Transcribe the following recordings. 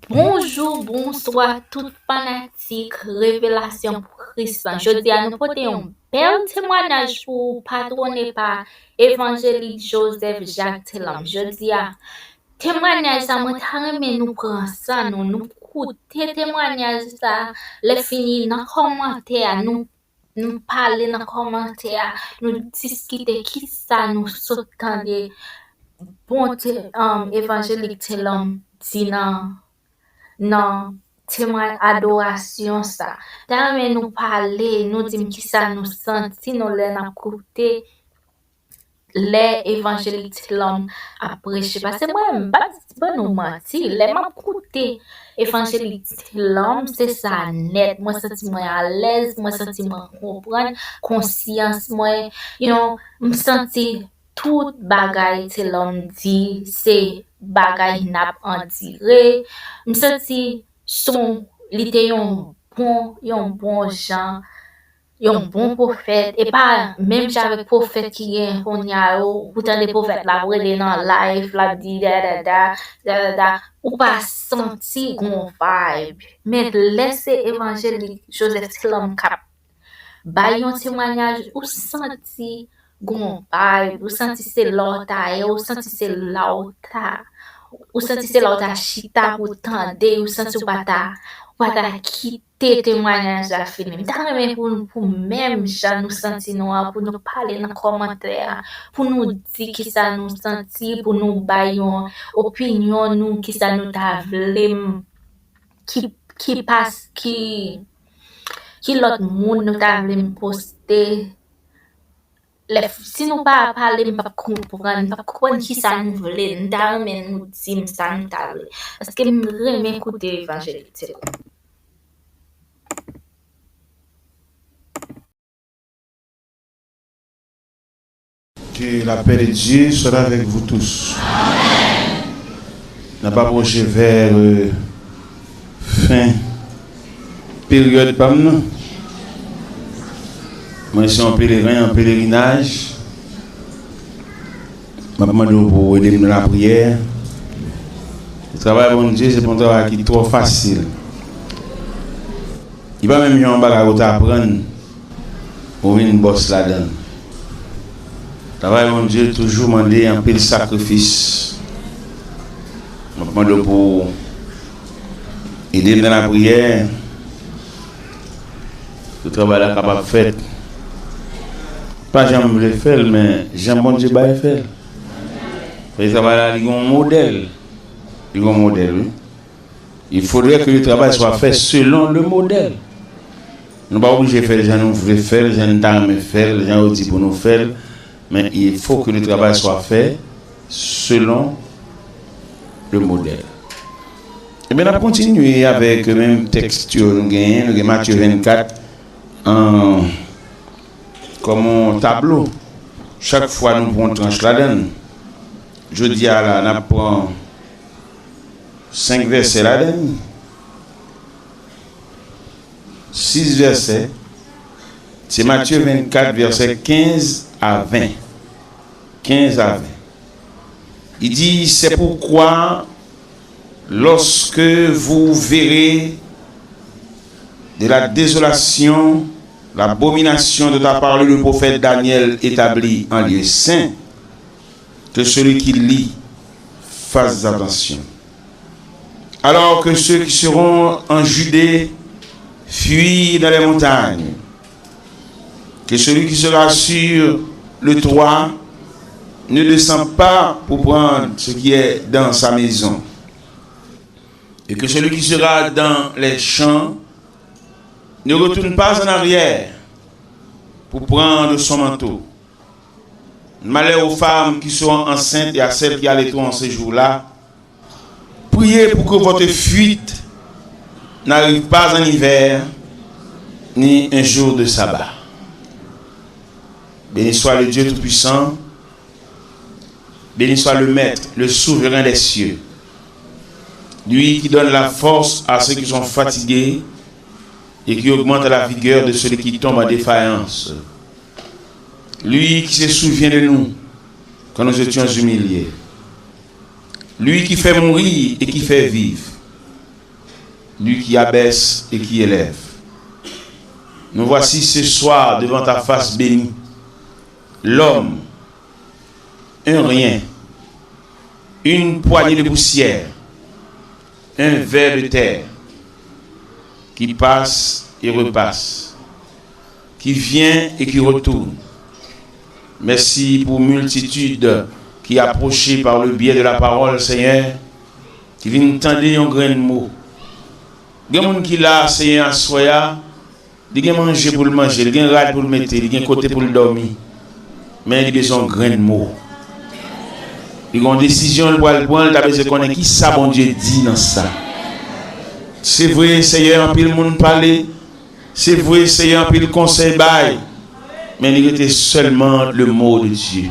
Bonjour, bonsoir, tout fanatique, révélation pour Christ. Je dis à nous porter un bel témoignage pour patronner par évangélique Joseph Jacques Telam. Je dis à témoignage ça m'a mais nous prend ça, nous écouter témoignage ça, les finir dans commentaire, nous parler dans commentaire, nous discuter qui ça nous s'entendre bon évangélique Telam dit non témoin adoration ça mais nous parler nous dire qui ça nous senti nous les n'a écouté les évangéliques l'homme a prêché parce que moi pas nous mentir les m'a écouté évangélique l'homme c'est ça net moi senti moi à l'aise moi senti moi comprendre conscience moi me senti tout bagay c'est l'homme dit c'est bagay n'a en tiré me senti son li te yon bon gens yon bon prophète et pas même j'avais prophète qui est on y a pourtant des prophètes là brûlé dans live la dit da ou pas senti gon vibe mais laisser évangélique Joseph Telam cap bayon témoignage ou senti gon vibe ou senti c'est l'autre ou senti c'est l'autre ou senti c'est l'autre chita pour tendre ou senti ou pas quitter témoignage à film. Mais pour même gens nous sentir nous pour nous parler dans commentaire, pour nous dire qui ça nous sentir, pour nous bailler opinion nous qui ça nous t'a qui passe qui l'autre monde nous t'a poster si nous pas parler pas comprendre qui ça nous voulait mais nous dire ça nous t'a parce que me remet écouter évangélique. Que la paix de Dieu sera avec vous tous. N'a pas approché vers fin période par nous. Moi, je suis en pèlerin, en pèlerinage. Je demande pour aider dans la prière. Le travail de Dieu, c'est un travail qui est trop facile. Il va même y avoir un bagage à apprendre pour une bosse là-dedans. Le travail de Dieu toujours demandé un peu de sacrifice. Je demande pour aider dans la prière. Le travail est capable de faire. Pas j'aime le faire, mais j'aime bon Dieu le faire. Le travail il y a un modèle. Il y a un modèle, oui. Il faudrait que le travail soit fait selon le modèle. Nous ne sommes pas obligés de faire les gens nous voulons faire, les gens nous faire, les gens disent pour nous faire. Mais il faut que le travail soit fait selon le modèle. Et bien, on a continué avec le même texte, nous avons Matthieu 24, comme un tableau. Chaque fois, nous prenons tranche là-dedans. Je dis à la, nous prenons 5 versets là-dedans. 6 versets. C'est Matthieu 24, versets 15 à 20. 15 à 20. Il dit, c'est pourquoi, lorsque vous verrez de la désolation, l'abomination de ta parole, le prophète Daniel établi en lieu saint, que celui qui lit fasse attention. Alors que ceux qui seront en Judée fuient dans les montagnes, que celui qui sera sur le toit ne descend pas pour prendre ce qui est dans sa maison, et que celui qui sera dans les champs ne retourne pas en arrière pour prendre son manteau. Malheur aux femmes qui seront enceintes et à celles qui allaiteront en ces jours-là. Priez pour que votre fuite n'arrive pas en hiver ni un jour de sabbat. Béni soit le Dieu Tout-Puissant, béni soit le Maître, le souverain des cieux, lui qui donne la force à ceux qui sont fatigués et qui augmente la vigueur de celui qui tombe en défaillance. Lui qui se souvient de nous quand nous étions humiliés. Lui qui fait mourir et qui fait vivre. lui qui abaisse et qui élève. Nous voici ce soir devant ta face bénie. L'homme, un rien, une poignée de poussière, un ver de terre qui passe et repasse, qui vient et qui retourne. Merci pour multitude qui approchée par le biais de la parole, Seigneur, qui vient entendre un grain de mot. Il y a des gens qui là, Seigneur, soya, il y a manger pour le manger, il y a rad pour le mettre, il y a côté pour le dormir. Mais il y a besoin de grain de mot. Il y a une décision, il y a besoin de connaître qui ça, bon Dieu, dit dans ça. C'est vrai, Seigneur, en pile le monde parler. C'est vrai, Seigneur, en pile le conseil bail. Mais il était seulement le mot de Dieu.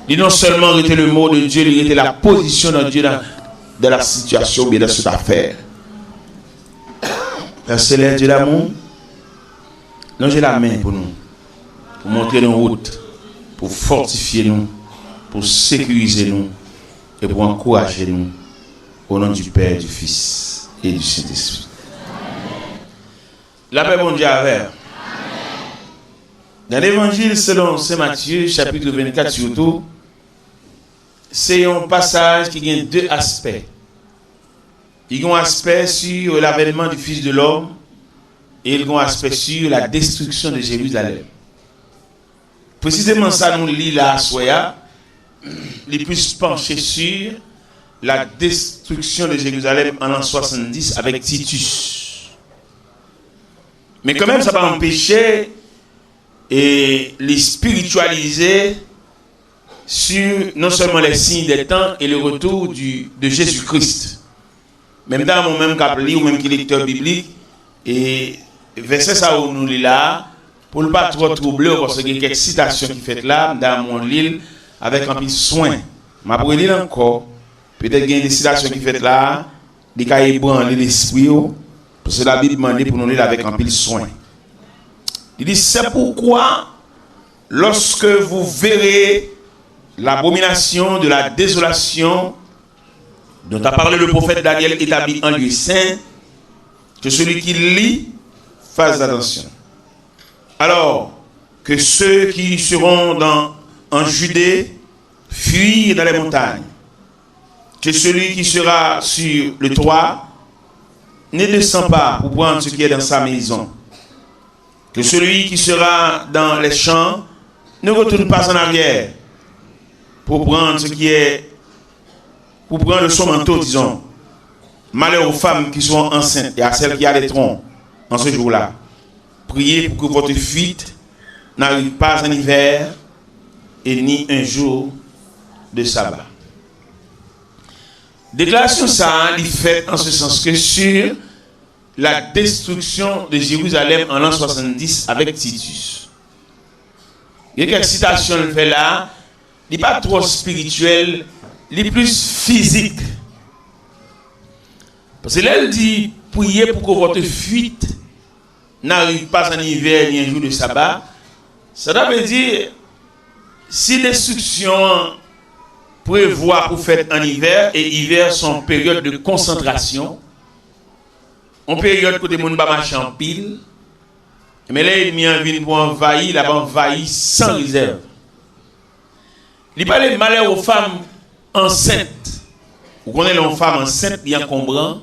Il non seulement était le mot de Dieu, il était la position de Dieu dans la situation, mais dans cette affaire. Père Céleste, Dieu d'amour, nous j'ai la main pour nous, pour montrer nos routes, pour fortifier nous, pour sécuriser nous et pour encourager nous au nom du Père, du Fils et du Saint-Esprit. La paix, bon Dieu, avec. Dans l'évangile selon Saint Matthieu, chapitre 24 surtout, c'est un passage qui a deux aspects. Il y a un aspect sur l'avènement du Fils de l'homme et il y a un aspect sur la destruction de Jérusalem. Précisément ça nous lit là, soya, les plus penchés sur la destruction de Jérusalem en l'an 70 avec Titus. Mais quand même, ça va empêcher et les spiritualiser sur non seulement les signes des temps et le retour de Jésus-Christ. Même dans mon même capli ou même qui est lecteur biblique, et verset ça où nous lit là, pour ne pas trop troubler, parce qu'il y a quelques citations qui fait là, dans mon livre, avec un peu de soin. Je vais lire encore, peut-être qu'il y a des citations qui fait là, des cas ébranlés l'esprit, parce que la Bible demande pour nous lire avec un peu de soin. Il dit, c'est pourquoi, lorsque vous verrez l'abomination de la désolation dont a parlé le prophète Daniel établi en lieu saint, que celui qui lit fasse attention. Alors que ceux qui seront en Judée fuient dans les montagnes, que celui qui sera sur le toit ne descend pas pour prendre ce qui est dans sa maison, que celui qui sera dans les champs ne retourne pas en arrière pour prendre ce qui est, pour prendre son manteau, disons. Malheur aux femmes qui sont enceintes et à celles qui allaiteront en ce jour-là. Priez pour que votre fuite n'arrive pas en hiver et ni un jour de sabbat. Déclaration ça, il fait en ce sens que sur la destruction de Jérusalem en l'an 70 avec Titus. Il y a quelques citations le fait là, il n'est pas trop spirituel, il est plus physique. Parce que là, elle dit, priez pour que votre fuite n'arrive pas en hiver ni un jour de sabbat. Ça veut dire, si l'instruction prévoit pour faire en hiver, et hiver sont période de concentration, en période où les gens marchent en pile, mais là, il y a envie pour envahir, là-bas envahir sans réserve. Il parle de malheur aux femmes enceintes. Vous connaissez les femmes enceintes, il y a encombrant.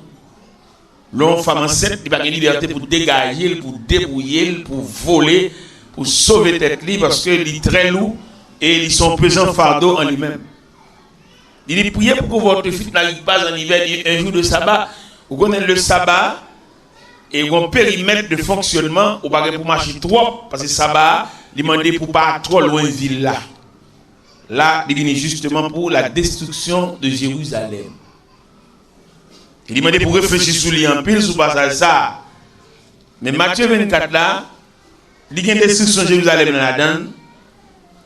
Les femmes enceintes, il n'y a pas de liberté pour dégager, pour débrouiller, pour voler, pour sauver tête libre, parce qu'ils sont très lourds et ils sont pesants fardeau en lui-même. Il dit, priez pour que votre fuite n'arrive pas en hiver, un jour de sabbat. Vous connaissez le sabbat et un périmètre de fonctionnement, vous ne pouvez pas pour marcher trop, parce que le sabbat, il demande pour ne pas trop loin de la ville là. Là, il vient justement pour la destruction de Jérusalem. Il demande pour réfléchir sur lui en pile, sur passage ça. Mais Matthieu 24 là, il y a une destruction de Jérusalem dans la donne.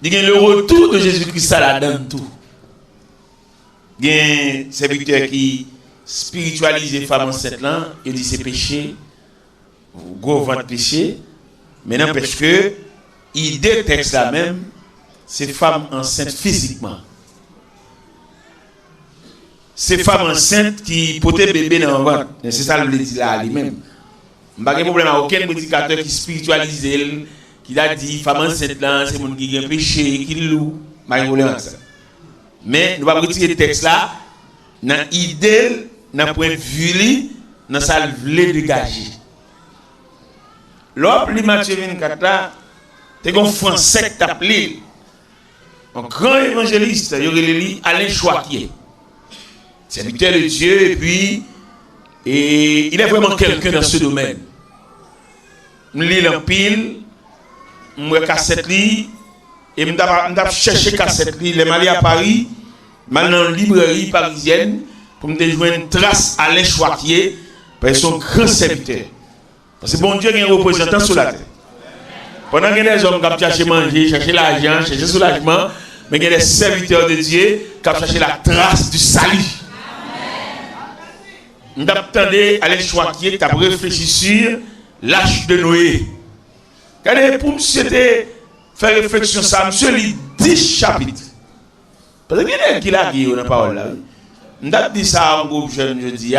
Il y a le retour de Jésus-Christ à la donne tout. Il y a un serviteur qui spiritualise les femmes enceintes là, il dit c'est péché, gros ventre péché, mais n'empêche que il détecte la même ces femmes enceintes physiquement. c'est femme enceinte qui portait bébé dans le ventre. C'est ça le dit là lui-même. Je n'ai pas de problème à aucun prédicateur qui spiritualise, qui a dit femme enceinte là, c'est mon qui a un péché, qui loue. Je n'ai pas de problème à ça. Mais nous allons retirer le texte là, dans l'idée, dans le point de vue, dans ça le dégager. L'homme, Matthieu 24 là, c'est un français qui appelé. Un grand évangéliste, il y aurait Alain Choiquier. Serviteur de Dieu, et puis, il est vraiment quelqu'un dans ce domaine. Je lis en pile, je lis cassette, et je cherche cassette, je suis allé à Paris, je suis dans une librairie parisienne, pour me jouer une trace à Alain Choiquier, parce que son grand serviteur. Parce que bon Dieu a un représentant sur la terre. Pendant que les hommes qui cherchent à manger, chercher l'argent, chercher le soulagement, mais il y a des serviteurs de Dieu qui cherchent la trace du salut. Nous attendons à l'échoiquier qui a réfléchi sur l'âge de Noé. Pour monsieur faire réflexion ça, monsieur lit 10 chapitres. Parce que quelqu'un qui l'a dit dans la parole là. Nous avons dit ça en groupe jeune jeudi.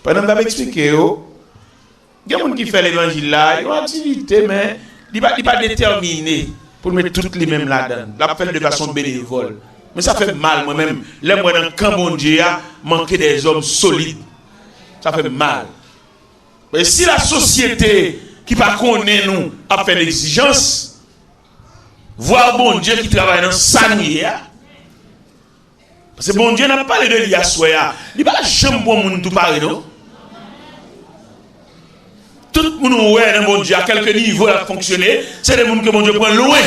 Pendant que nous avons expliqué, il y a des gens qui font l'évangile là, ils ont une activité, mais il n'est pas déterminé pour mettre toutes les mêmes là-dedans. La fait de façon bénévole. Mais ça fait mal moi-même. Là, moi, dans le camp mon Dieu, manquer des hommes solides. Ça fait mal. Mais si la société qui ne connaît pas nous a fait l'exigence, voir bon Dieu qui travaille dans sa nuit. Parce que bon Dieu n'a pas parlé de l'Iassoya. Il n'a pas jamais bon monde tout parler, non? Tout le monde ouais, dans bon Dieu, à quelques niveaux a fonctionné, c'est des gens que bon Dieu prend loin.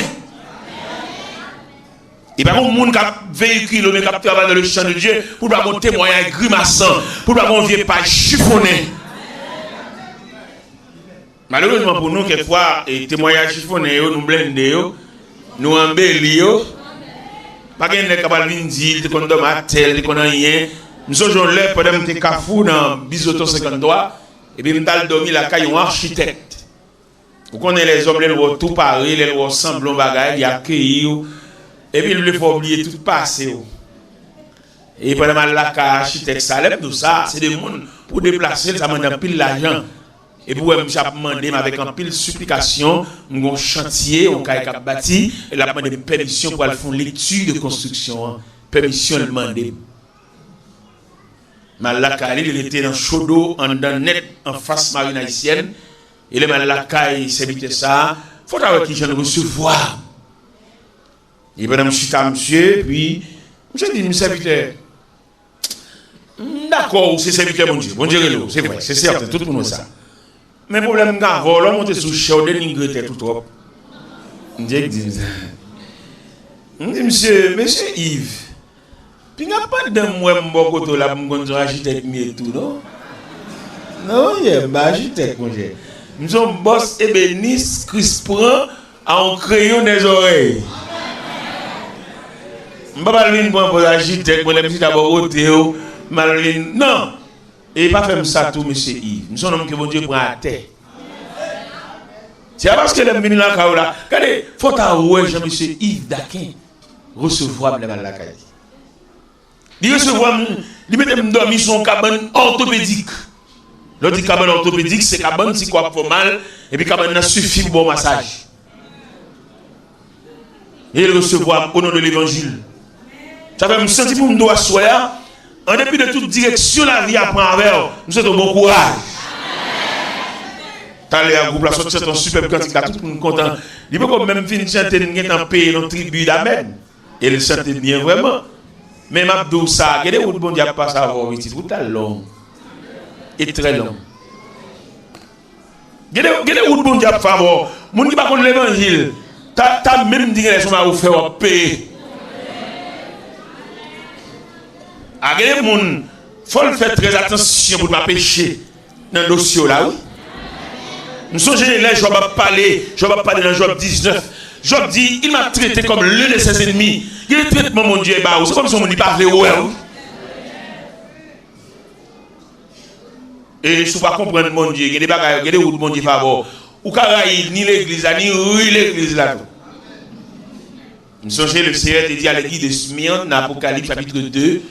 Il n'y a pas de monde qui a véhicule, mais qui a travaillé dans le champ de Dieu pour avoir un témoignage grimaçant, pour avoir un vieux page chiffonné. Malheureusement pour nous, quelquefois, les témoignages chiffonnés, nous blendons, nous embellissons. Pas qu'il y ait capable de dire qu'on donne à tel, qu'on a rien. Nous sommes là pendant que nous sommes cafou dans Bisoto 53, et puis nous avons dormi la caille un architecte. Vous connaissez les hommes, les lois tout pareil, les lois semblent bagaille, ils accueillent. Et puis il faut oublier tout passé. Et pendant que la caille architecte, ça lève tout ça, c'est des gens pour déplacer, ça demande pile l'argent. Et pour moi, j'ai demandé avec un pile de supplication, un chantier, on a bâti, et la demandé de permission pour aller faire une lecture de construction. Permission de demander. Malakaï, il était dans Chodo, en net, en face marine haïtienne. Et les Malakaï, c'est ça. Il faut avoir qui je recevoir. Et pendant que je suis à monsieur, puis, je dis, monsieur serviteur, d'accord, c'est serviteur, mon Dieu, c'est vrai, c'est certain, tout le monde sait ça. Mais le problème, quand on monte sous le chèvre, on est tout trop. Je dis, monsieur Yves, puis il n'y a pas de moi, je suis là, je suis architecte et tout, non? Non, il y a un architecte, mon Dieu. Nous sommes boss ébéniste, Crispran, en crayon des oreilles. Je ne vais pas venir pour un architecte, je vais d'abord au Théo, non. Et pas faire ça tout, monsieur Yves. Nous sommes hommes que mon Dieu prend à terre. C'est parce que les venus là, regardez, il faut avouer, monsieur Yves Daquin, recevoir les malakaïs. Il recevoir, il met dormir son cabane orthopédique. L'autre cabane orthopédique, c'est cabane si quoi pour mal, et puis cabane n'a suffit pour bon massage. Et il recevoir au nom de l'évangile. Ça fait me sentir pour me doigt soya. En dépit de toute direction, la vie apprend avec vous. Nous souhaitons bon courage. T'as l'air groupe, la sortie, c'est un superbe cantique, là, tout le monde content. Il peut même finir de chanter, il y a un pays, une tribu d'Amen. Et il chante bien vraiment. Mais Mabdou, ça, il y a des routes, bon Dieu, pas ça avoir une petite route longue. Et très longue. Il y a des routes, bon Dieu, pas avoir. Mon qui va contre l'évangile, t'as même dit que les gens vont vous faire payer. Il faut faire très attention pour ne pas pécher dans le dossier là. Nous sommes là, je ne vais pas parler dans Job 19. Job dit, il m'a traité comme l'un de ses ennemis. Il est traitement, mon Dieu, c'est comme si on ne parlait pas. Et je ne peux pas comprendre, mon Dieu, il y a des bagages, il y a des routes, mon Dieu, favor. Ou Karaï, ni l'église, ni oui, l'église là. Nous sommes le Seigneur dit à l'église de Smyrne, dans Apocalypse chapitre 2.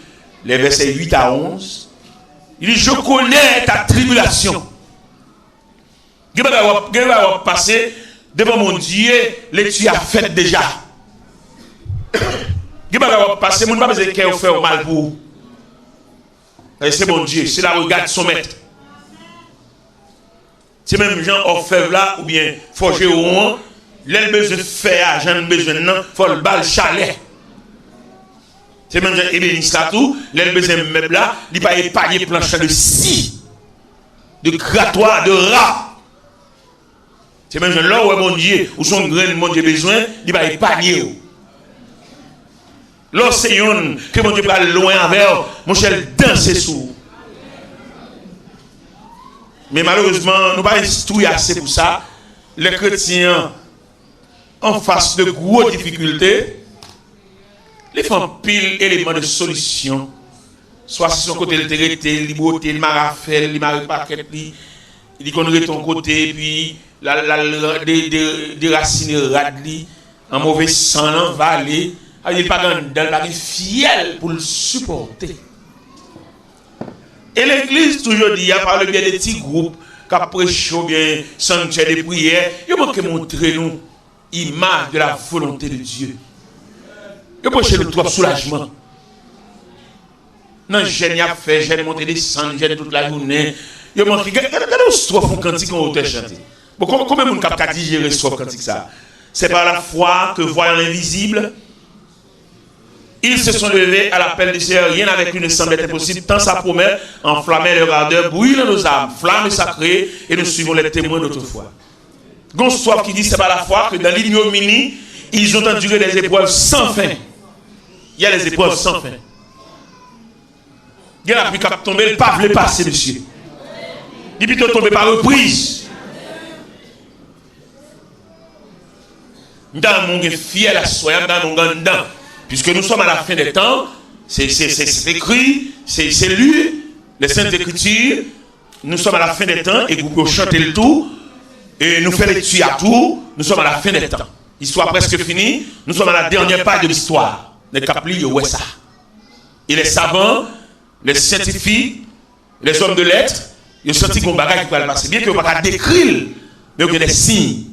les versets 8 à 11. Il dit, je connais ta tribulation. Je vais passer devant mon Dieu, les tu as fait déjà. Je vais passer, mon pas besoin de faire mal pour vous. C'est mon Dieu, c'est la regarde son maître. C'est même Jean orfèvre là, ou bien forgeron, l'elle besoin de faire, j'en ai besoin de faut le bal chalet. C'est même Jean ébéniste là tout, l'elle besoin de meuble là, il va épargner planche de scie, de grattoir, de rat. C'est même Jean là où mon Dieu, où son grain mon Dieu besoin, il va épargner. L'océan que mon Dieu va loin avec, mon cher danser sous. Mais malheureusement, nous n'avons pas instruit assez pour ça. Les chrétiens, en face de grosses difficultés, ils font pile éléments de solution. Soit si son côté le traité, le beauté, le marafel, le maripaquet, il dit qu'on aurait ton côté, puis des racines radli, en mauvais sang, va aller. Il n'est pas dans fiel pour le supporter. Et l'église, toujours dit, par le biais des petits groupes, qui prêchent bien, sanctuaire de prière, il manque montrer nous l'image de la volonté de Dieu. Il manque nous trop soulagement. Non, je n'ai pas fait, j'ai monté des cendres, j'ai toute la journée. Il manque, regardez où strophe un cantique qu'on a chanté. Combien de monde qui digérer strophe cantique ça? C'est par la foi que voyant l'invisible, ils se sont levés à l'appel du Seigneur, rien avec lui ne semblait impossible, tant sa promesse enflammait leur ardeur, brûle nos âmes, flamme sacrée, et nous suivons les témoins d'autrefois. Gonsoif qui dit c'est par la foi que dans l'ignominie, ils ont enduré des épreuves sans fin. Il y a des épreuves sans fin. Il y a la pluie qui a tombé, le pape le passer, monsieur. Il peut tomber par reprise. Dans mon fiel à soi, dans mon gandin. Puisque nous sommes à la fin des temps, c'est écrit, c'est lu, les Saintes Écritures, nous sommes à la fin des temps, et vous pouvez chanter le tout, et nous faire les tuer à tout, nous sommes à la fin des temps. L'histoire presque finie, nous sommes à la dernière page de l'histoire. Les caplis, ça. Et les savants, les scientifiques, les hommes de lettres, ils ont senti qu'on bagage qui va passer. Bien que on ne va pas décrire, mais il y a des signes.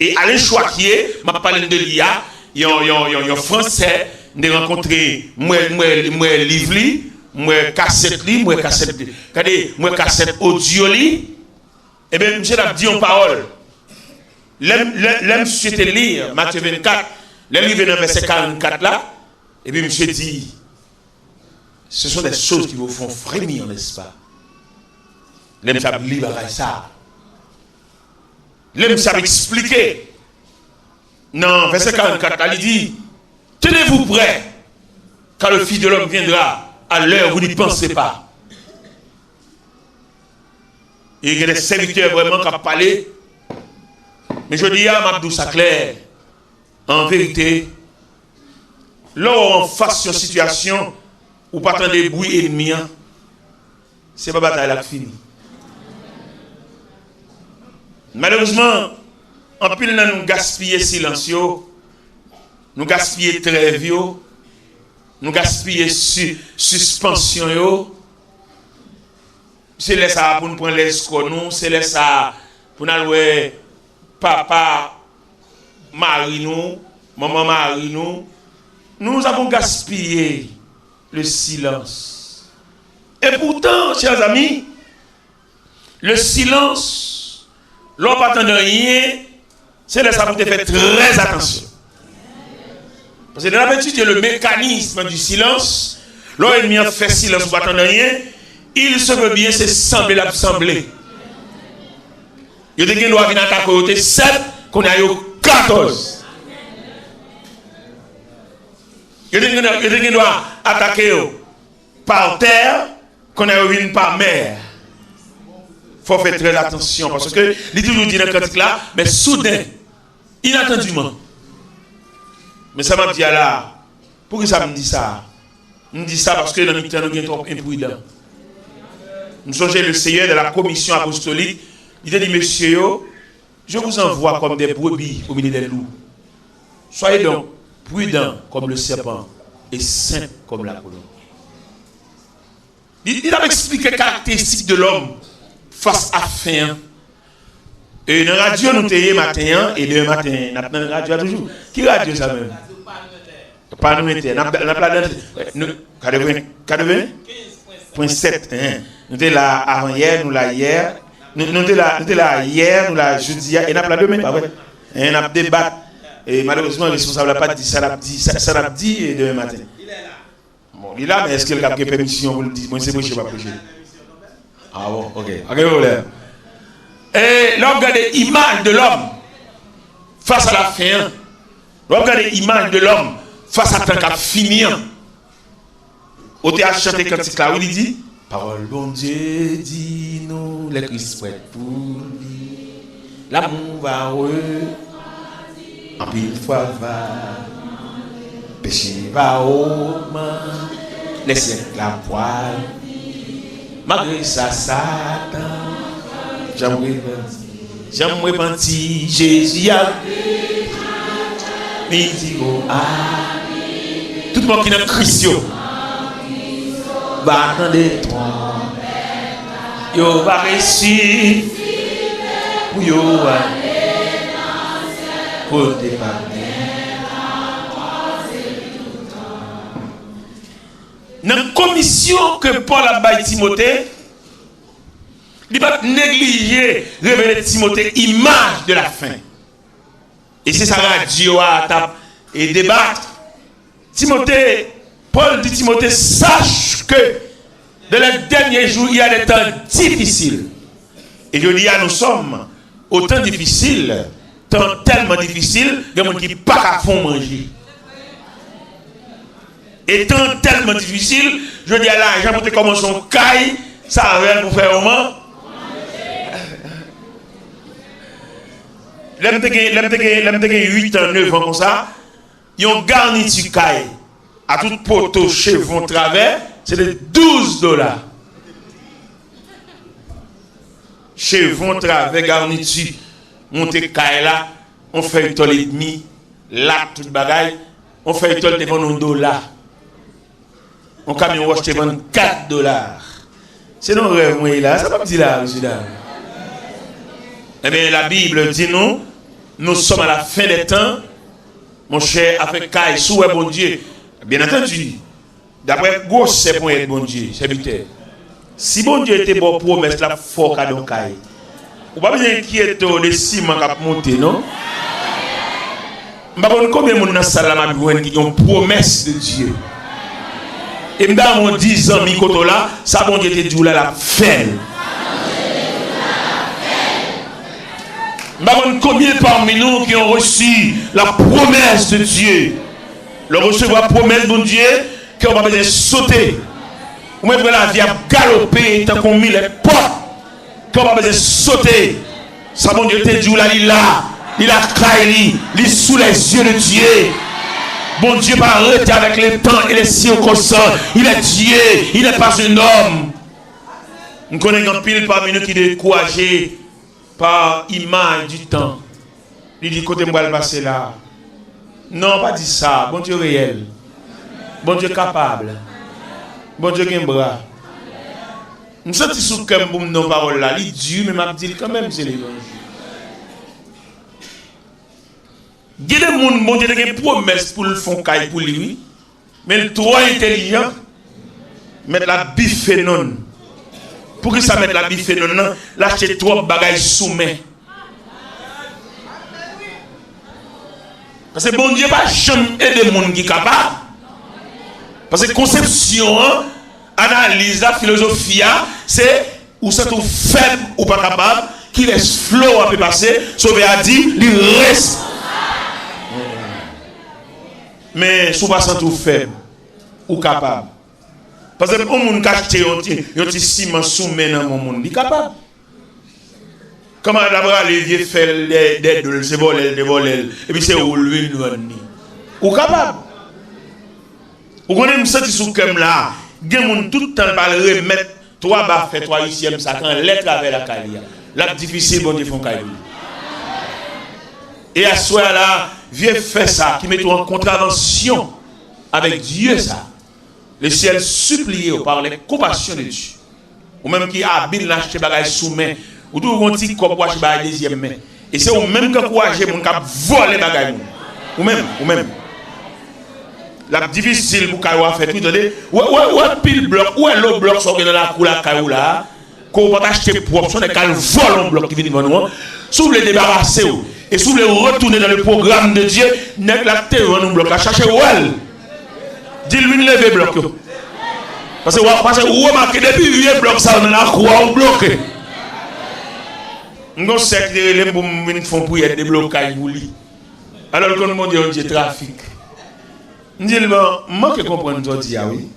Et Alain Chouakier m'a parlé de l'IA. Il y a un Français, j'ai rencontré moi Livli, moi cassette audio li. Et bien, monsieur a dit en parole. L'aime souhaité lire Matthieu 24, l'aime livre dans verset 44 là. Et bien, monsieur dit, ce sont des choses qui vous font frémir, n'est-ce pas? L'aime ça lire ça. L'aime ça expliquer. Non, verset 44, il dit, tenez-vous prêts, car le Fils de l'homme viendra à l'heure où vous n'y pensez pas. Et il y a des serviteurs vraiment qui ont parlé. Mais je dis à Mabdou Saclair, en vérité, là où on face une situation où pas tant de bruit ennemi, c'est pas bataille là qui finit. Malheureusement, en pile, nous gaspillons silencieux, nous gaspillons trêve, nous gaspillons suspension. C'est là ça pour nous prendre les scores, c'est là ça pour nous aller papa, mari nous, maman mari nous. Nous avons gaspillé le silence. Et pourtant, chers amis, le silence, l'on pas attendre rien. C'est là ça pour te faire très attention. Parce que dans l'habitude, le mécanisme du silence, l'ennemi a fait silence pour attendre rien, il se veut bien, c'est sembler l'assembler. Il y a des gens qui doivent venir attaquer côté 7, qu'on a eu 14. Il y a des gens qui doivent attaquer par terre, qu'on a eu par mer. Il faut faire très attention parce que il toujours dit dans le cantique là, mais soudain, inattendument. Mais ça m'a dit là, pourquoi ça me dit ça? Je me dis ça parce que dans le temps, nous sommes trop imprudents. Nous sommes le Seigneur de la commission apostolique. Il a dit, messieurs, je vous envoie comme des brebis au milieu des loups. Soyez donc prudents comme le serpent et saints comme la colombe. Il a expliqué les caractéristiques de l'homme face à la fin. Et dans la radio, nous sommes matin et demain matin, nous avons la radio toujours. Qui radio ça même? Pas nous mettons. Nous avons 15.7. Nous sommes là avant hier, nous là hier. Nous sommes là hier, nous là jeudi, et nous avons demain, pas vrai? Et nous avons débat. Et malheureusement, le responsable n'a pas dit ça, l'a dit et demain matin. Bon, il est là, mais est-ce qu'il a une permission pour le dire? Moi, c'est moi qui ne vais pas prêcher. Ah bon, ok. Ok, problème. Et là, regardez l'image de l'homme face à la fin. Là, regardez l'image de l'homme face à tant qu'à finir. Au théâtre chanté quand c'est là où il dit parole bon Dieu dit nous les Christ prêts pour lui. L'amour va en pile fois va. Péché va au man. Les siècles à poil. Malgré ça, Satan. J'aime repenti, Jésus a dit tout le monde qui est dans Christ, va attendre toi, yo va réussir, yo va pour déparler. Dans la commission que Paul a baillé Timothée, il ne va pas négliger révéler Timothée image de la fin. Et c'est ça radio à table et débattre. Timothée, Paul dit Timothée, sache que dans les derniers jours, il y a des temps difficiles. Et je dis à nous sommes au temps difficile, temps tellement difficile, il y a des gens qui ne peuvent pas manger. Et temps tellement difficile, je dis à la gens qui commencent à caille, ça va pour faire au moins. L'homme de 8 ans, 9 ans comme ça, ils ont garniture caille à tout poteau, chevron, travers, c'est de $12. Chevron, travers, garniture, monter caille là, on fait $1 et demi, là, tout bagaille, on fait $1 devant $1. On camion wash devant $4. C'est non rêve, moi, là, ça va me dire là, monsieur là. Eh bien, la Bible dit nous sommes à la fin des temps, mon cher, avec Caille, sous bon Dieu. Bien entendu, d'après gros, c'est pour être bon Dieu, c'est vite. Si bon Dieu était bon promesse, la fort cadeau Caille. Vous pas besoin d'inquiéter les ciments qui ont monté, non? Je ne sais pas combien de gens dans la salle qui ont une promesse de Dieu. Et dans mon 10 ans, là, ça bon Dieu te dit là, la fin. Combien parmi nous qui ont reçu la promesse de Dieu, le recevoir la promesse de Dieu, qui ont pas besoin de sauter, ou même la vie a galopé, tant qu'on mis les portes, qui ont pas besoin de sauter. Ça, mon Dieu, te dit là, il a caillé, il est sous les yeux de Dieu. Bon Dieu va arrêter avec les temps et les circonstances. Il est Dieu, il n'est pas un homme. Nous connaissons un pile parmi nous qui est découragé par image du temps. Il dit côté moi le passer là. Non, pas dit ça. Bon Dieu réel. Bon Dieu capable. Bon Dieu qui a un bras. Nous sommes sous comme pour nos paroles là. Il dit mais m'a dit quand même c'est l'évangile. Il y a des gens bon Dieu qui a une promesse pour le fond caille pour lui. Mais le trop intelligent mettre la biphénone. Pour que ça mette la biphénone, lâcher trois bagages soumis. Parce que bon Dieu va jamais aider les gens qui sont capables. Parce que conception, analyse, la philosophie, c'est où c'est tout faible ou pas capable, qui laisse flot à passer, sauver à dire, il reste. Mais si vous passez tout faible ou capable. Parce que on moun caché un petit ciment soumis dans mon monde, il est capable. Comment d'abord les vieux faire des doles, c'est voler, et puis c'est où lui ou capable. Ou qu'on aime sentir sous comme là, gen moun tout le temps par remettre toi bas fait toi ici ça quand lettre avec la calia. La difficile bon Dieu font calia. Et à ce là, vieux fait ça qui met toi en contravention avec Dieu ça. le ciel supplié par les compassions de Dieu. Ou même qui habile l'acheter bagage sous main, ou tout un petit comme quoi bagage deuxième main. Et c'est au même qui encourage mon cap voler bagage. Ou même. La difficile pour Kawa faire tout donner. Ouais pile bloc, ouais l'autre bloc sort dans la cour la Kawa là. Qu'on va acheter propre, son est qu'elle vole un bloc qui vient devant nous. Si vous voulez débarrasser et si vous voulez retourner dans le programme de Dieu, n'est la terre un bloc à chercher ouais. Dis-lui lever bloc. Parce que vous remarquez depuis vieux bloc ça on a croix bloqué. Nous sommes les pour font pour des blocages pour lui. Alors que nous dit on dit trafic. Nous dit manque comprendre toi dit ah oui.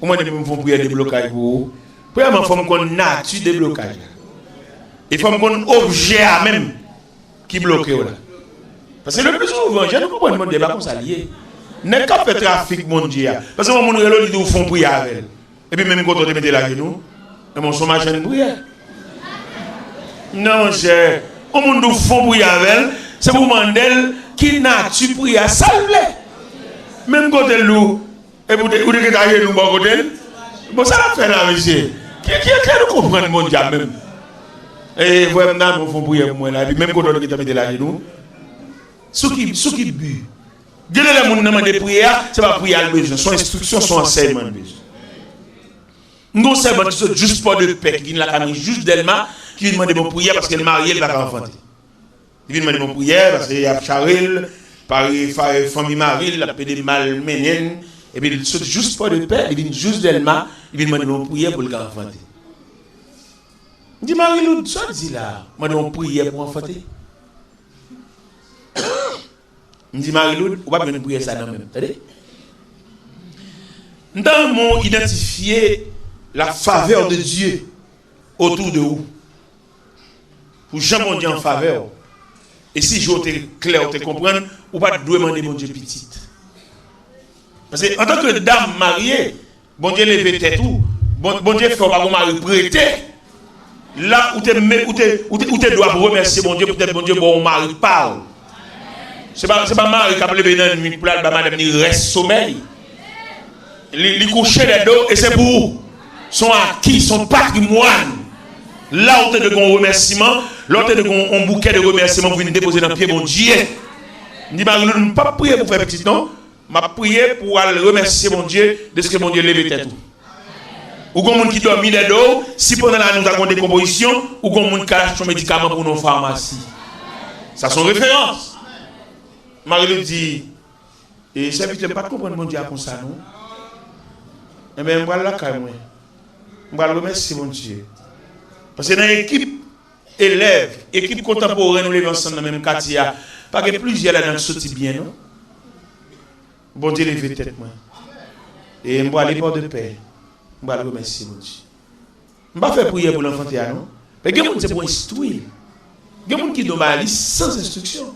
Comment nous font pour des blocages pour premièrement faut qu'on nature des blocages. Il faut qu'on objet à même qui bloque là. Parce que le plus souvent, je ne comprends pas mon débat comme ça lié. N'est qu'à faire trafic mondial. Parce que mon relais dit font prier avec. Et puis même quand on met la genou, et mon chômage de prière. Non, cher. Au monde où font prier avec, c'est pour Mandel qui nature prière salve. Même quand elle loue, et pour vous dire que nous bon côté. Bon ça la fait là monsieur. Qui nous comprendre mon diable même. Et vraiment nous font prier pour moi là, et puis même quand on met la genou, ceux qui bu. Dieu les gens demandent des prières, c'est pas prière besoin, son instruction, son enseignement besoin. Nous sommes juste pour de paix, qui la camille juste d'Elma, qui vient demander mon prière parce qu'elle est mariée, elle va pas enfanter. Il vient demander mon prière parce qu'il y a Charil, par famille Marie, il a pédé mal ménène, et puis il saute juste pour de paix, il vient juste d'Elma, il vient demander mon prière pour le faire enfanter. Il dit Marie-Lou, ça dit là, moi demande prière pour enfanter. Il dit Marie-Lou, on va bien prier ça dans même. Dans mon identifier la faveur de Dieu autour de vous. Pour jamais on dit en faveur. Et si je suis clair, tu comprends, ou pas demander mon Dieu petite. Parce que en tant que dame mariée, bon Dieu lève tête tout, bon Dieu fait pas mon mari prêter. Là où tu dois remercier mon Dieu, peut-être mon Dieu bon mari parle. C'est pas mari qui a levé dans une nuit pour la madame reste sommeil. Il couche les dos et c'est pour son acquis, son patrimoine. Là où tu as de remerciements, là où tu as un bouquet de remerciements pour venir déposer dans le pied mon Dieu. Je dis, je ne pas prier pour faire petit non, je prier pour aller remercier mon Dieu de ce que mon Dieu lève tête. Ou comme gens qui dorment les dos, si pendant la nous avons des compositions, ou comme gens qui achètent des médicaments pour nos pharmacies. Ça sont références. Marie dit, et ça ne veut pas comprendre mon Dieu comme ça, non? Eh bien, je vais la caille, je vais remercier mon Dieu. Parce que dans l'équipe élève, équipe contemporaine, nous levons ensemble dans le même quartier, pas que plusieurs là dans sorti bien, non? Bon Dieu, levez tête, moi. Et je vais aller pour de paix. Je vais remercier mon Dieu. Je ne vais pas faire prière pour l'enfant, non? Mais il y a des gens qui pour instruire. Il y a des gens qui donnent la liste sans instruction.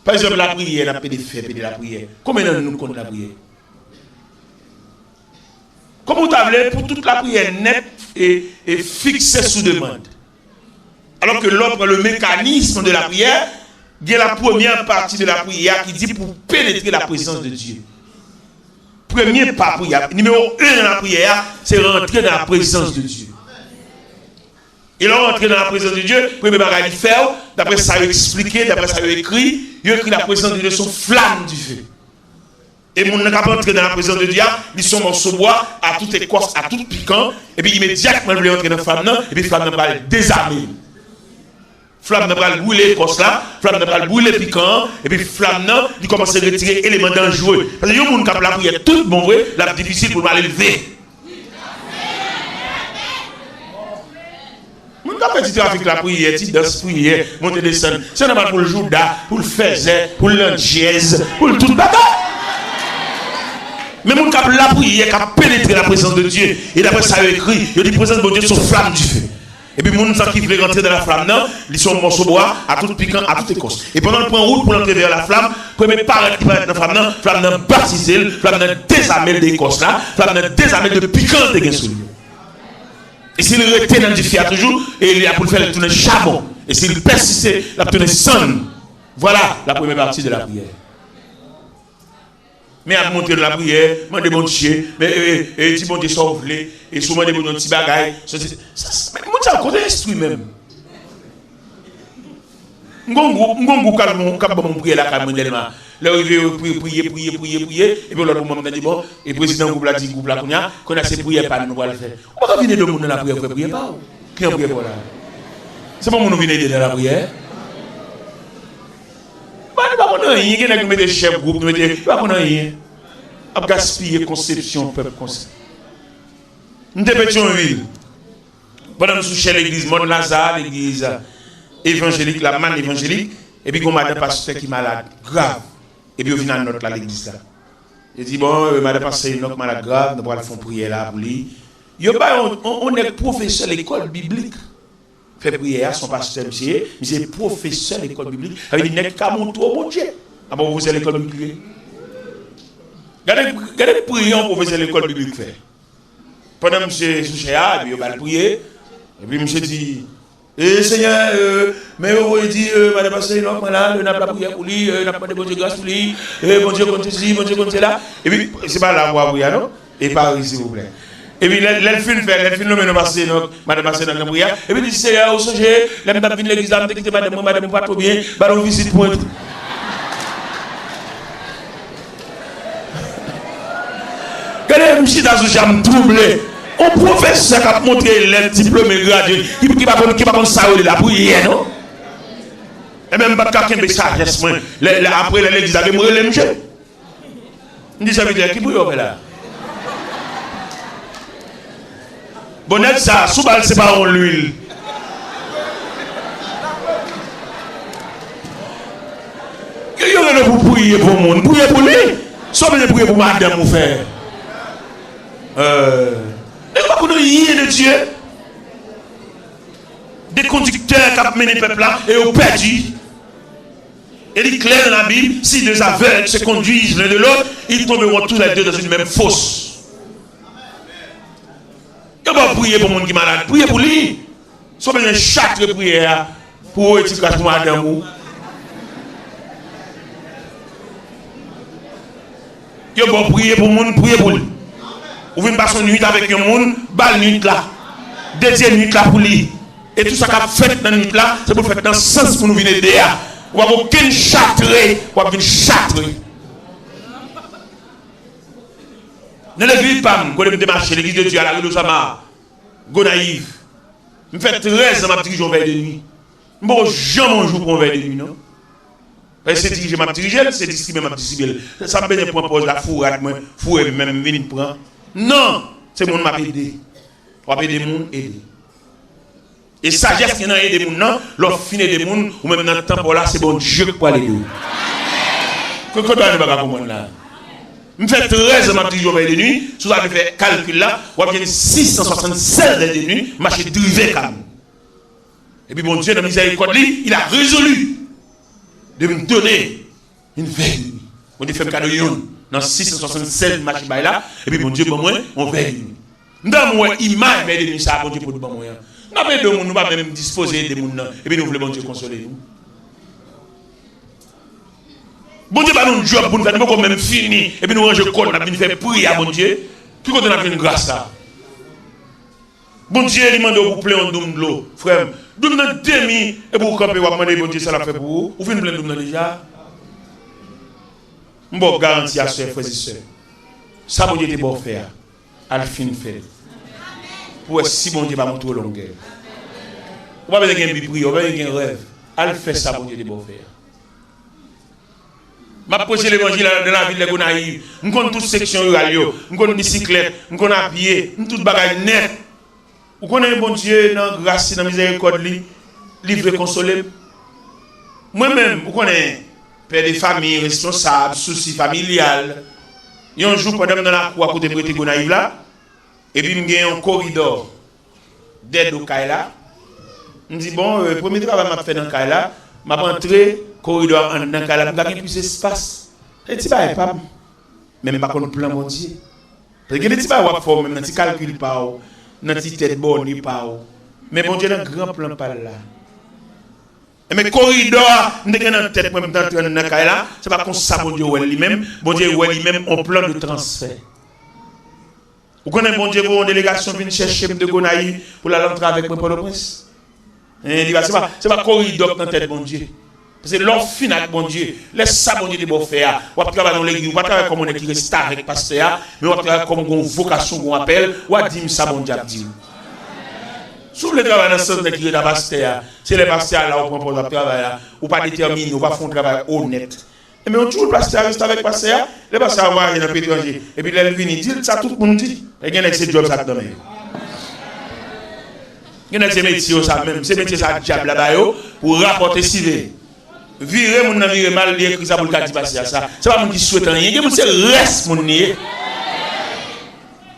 Par exemple, la prière, on a fait de la prière. Combien de nous comptons la prière? Comment vous avez pour toute la prière nette et fixée sous demande? Alors que l'autre, le mécanisme de la prière, il y a la première partie de la prière qui dit pour pénétrer la présence de Dieu. Premier pas prière, numéro 1 dans la prière, c'est rentrer dans la présence de Dieu. Et là, rentrer dans la présence de Dieu, premier bagage il fait, d'après ça il expliqué, d'après ça il écrit la présence de Dieu sont flammes du feu. Et mon n'a pas entré dans la présence de Dieu, ils sont morceaux de bois, à toute écorce, à tout piquant, et puis immédiatement ils entrer dans la flamme, et puis la flamme va désarmer. Flamme n'a pas brûler l'écorce là, flamme n'a pas brûler piquant, et puis flamme il commence à retirer éléments dangereux. Parce que les gens qui ont la prière, tout bon vrai, la difficile pour mal élever. Mon n'a pas dit avec la prière, tu danses prière, monter descendre. C'est normal pour le Judas, pour le Faiset, pour l'Angièse, pour le tout baba. Mais mon cap la prière, qui a pénétré la présence de Dieu. Et d'après ça, il écrit, il dit présence de Dieu sont flammes du feu. Et puis, les gens qui veulent rentrer dans la flamme, non, ils sont morceaux de bois, à tout piquant, à toute écorce. Et pendant le point route pour entrer vers la flamme, premier parent qui va être dans la flamme, non, baptisé, flamme, non, désamel d'écorce là, flamme, non, désamel de piquant de guinsouli. Et s'il restait dans le défi toujours, et il a pour le faire tourner charbon. Et s'il persistait, la tourner sonne. Voilà la première partie de la prière. Mais à monter dans la prière, demander bon Dieu, mais dis bon Dieu sauve les et souvent des petits bagailles. Mais mon Dieu connaît instruit même. Ngongo calme cap bon prier la calme tellement. Là prier et puis l'autre moment dit bon et président groupe là dit groupe là qu'on a ces prières pas nous va le faire. On va venir de monde dans la prière prier pas. Qui en prier pour là. C'est pas mon venir dans la prière. Pas qu'on a rien, qui n'a mettre chef groupe, pas qu'on a rien. A gaspiller conception peuple comme ça. Nous dépêchons ville. Pendant nous soucier l'église Mont Lazare, l'église évangélique, la manne évangélique, et puis qu'on madame pasteur qui est malade, grave. Et puis au final notre là l'église là. Il dit bon, madame pasteur est malade grave, nous allons faire prière là pour lui. On est professeur de l'école biblique. Fait prière à son pasteur, monsieur est professeur de l'école biblique. Il dit, n'est-ce qu'à mon tour, mon Dieu. Ah bon, vous êtes l'école biblique. Regardez le priant professeur de l'école biblique fait. Pendant que monsieur Souchéa, il va prier. Et puis monsieur dit, Seigneur, mais vous dit, madame pasteur, non, malade, on n'a pas prié pour lui, on n'a pas de bon Dieu grâce pour lui, bon Dieu compte ici, bon Dieu compte là. Et puis, c'est pas la voix, non? Et par ici, s'il vous plaît. Et puis, l'elfine nous passer, madame passer dans la prière. Et puis, il dit, Seigneur, au sujet, la madame vient de l'église, madame, pas trop bien, on visite pour être. Regardez, monsieur, dans ce jam troublé. Un professeur qui a montré les diplômés gradués, qui va pas ça la prière, non? Et même pas quelqu'un de sagesse, après l'église, avec moi, les monsieur. Il dit, ça veut dire, qui brille là? Bonnet ça, sous balle c'est pas en l'huile. Il y a pour prier pour le monde, prier pour lui. Soit bien prier pour madame ou frère. Et pas qu'on a rien de Dieu. Des conducteurs qui ont mené le peuple là et ont perdu. Et il est clair dans la Bible, si deux aveugles se conduisent l'un de l'autre, ils tomberont tous les deux dans une même fosse. Il va prier pour le monde qui est malade. Priez pour lui. Soit bien chaque prière pour l'éducation madame. Il va prier pour le monde, prier pour lui. Vous venez passer une nuit avec un monde, balle nuit là. Dédié nuit là pour lui. Et tout ça qu'on fait dans la nuit là, c'est pour faire dans le sens pour nous venir derrière. Ou avoir aucun châtré, ou avoir une châtré. Dans l'église PAM, quand je démarche l'église de Dieu à la rue de Sama, Gonaïve, je fais 13 ans, je dirige en veille de nuit. Je ne vais jamais jouer pour en veille de nuit, non? Parce que c'est diriger ma dirigée, c'est distribuer ma distribuer. Ça me fait point pose la fourrade, fourrée même, venir prendre. Non, c'est mon m'a aidé. Pour aider les gens, aider. Et sagesse qui a aidé les gens, non, leur finir des gens, ou même dans le temps pour là, c'est bon Dieu qui peut aller d'eux. Quand on ne va pas comprendre là. Je fais 13 ans de jour de nuit, si vous avez fait calcul là, vous avez 676 de nuit, marché drivé comme. Et puis bon Dieu, dans la miséricorde, il a résolu de me donner une veille de nuit. On dit fait un cadeau dans 676 marché là, et puis bon Dieu, bon moi, on veille de nuit. Dans moi, image veille de nuit, ça, bon Dieu, pour le bon moyen. Nous n'avons pas de monde, nous ne pouvons pas même disposer des gens, et puis nous voulons bon Dieu consoler nous. Bon Dieu, nous job pour nous faire, nous même fini, et puis nous ranger le corps, nous avons fait prier à bon Dieu, qui compte nous une grâce là. Bon Dieu, il demande vous plein de l'eau, frère. Nous avons demi, et pour camper, vous demandez bon Dieu, ça l'a fait pour vous. Vous venez plein de déjà. Je vous garantis à ce frères et sœurs. Ça, bon Dieu, est bon faire. À la fin fait. Pour si bon Dieu va monter au longueur. Vous n'avez pas besoin de prier, vous n'avez pas besoin de rêve. À le faire, ça, bon Dieu, est bon faire. Je prêche l'évangile dans la ville de Gonaïve. Je connais toute section rurale, je connais bicyclette, je connais à pied, je connais toute bagaille net. Vous connaissez bon Dieu dans la grâce, dans la miséricorde, livre consolé. Moi-même, vous connaissez père de famille, responsable, souci familial. Il y a un jour, pendant dans la cour à côté de Gonaïve là, et puis il y a un corridor d'aide au Kaila. Je me dis, bon, le premier travail que je fais dans le Kaila, je vais entrer corridor dans le Kaila, je vais plus d'espace. Et tu vas pas, même pas qu'on plan mon Dieu. Parce que tu vas voir, même si tu calcules pas, dans ta tête bonne, pas. Mais bon Dieu, dans un grand plan par là. Mais corridor, nous avons en tête, c'est pas comme ça, bon Dieu, lui-même, bon Dieu, lui-même, on plan de transfert. Vous connaissez, bon Dieu, une délégation vient chercher de Gonaï pour la rentrer avec moi pour le prince. C'est pas corridor dans tête, bon Dieu. Parce que l'offre finale, bon Dieu, laisse ça, bon Dieu, de bon faire. On va travailler dans l'église, on va travailler comme on est qui reste avec pasteur, mais on va travailler comme une vocation, qu'on appelle, on va dire ça, bon Dieu, dit. Si vous voulez travailler dans ce sens de qui est pasteur, c'est les pasteurs là, on prend le travail, ou pas déterminé, on va faire un travail honnête. Mais on toujours le pasteur reste avec pasteur, les pasteurs vont aller dans le pays étranger. Et puis, là, ils viennent dire ça, tout le monde dit. Et il y a ces jobs ça dedans. Il y a ces métiers, ça même, ces métiers, ça diable là-bas, pour rapporter civil. Virer mon ami mal lié écrit ça pour le cas passer à ça. C'est pas mon qui souhaite rien. Il y a c'est reste mon nier.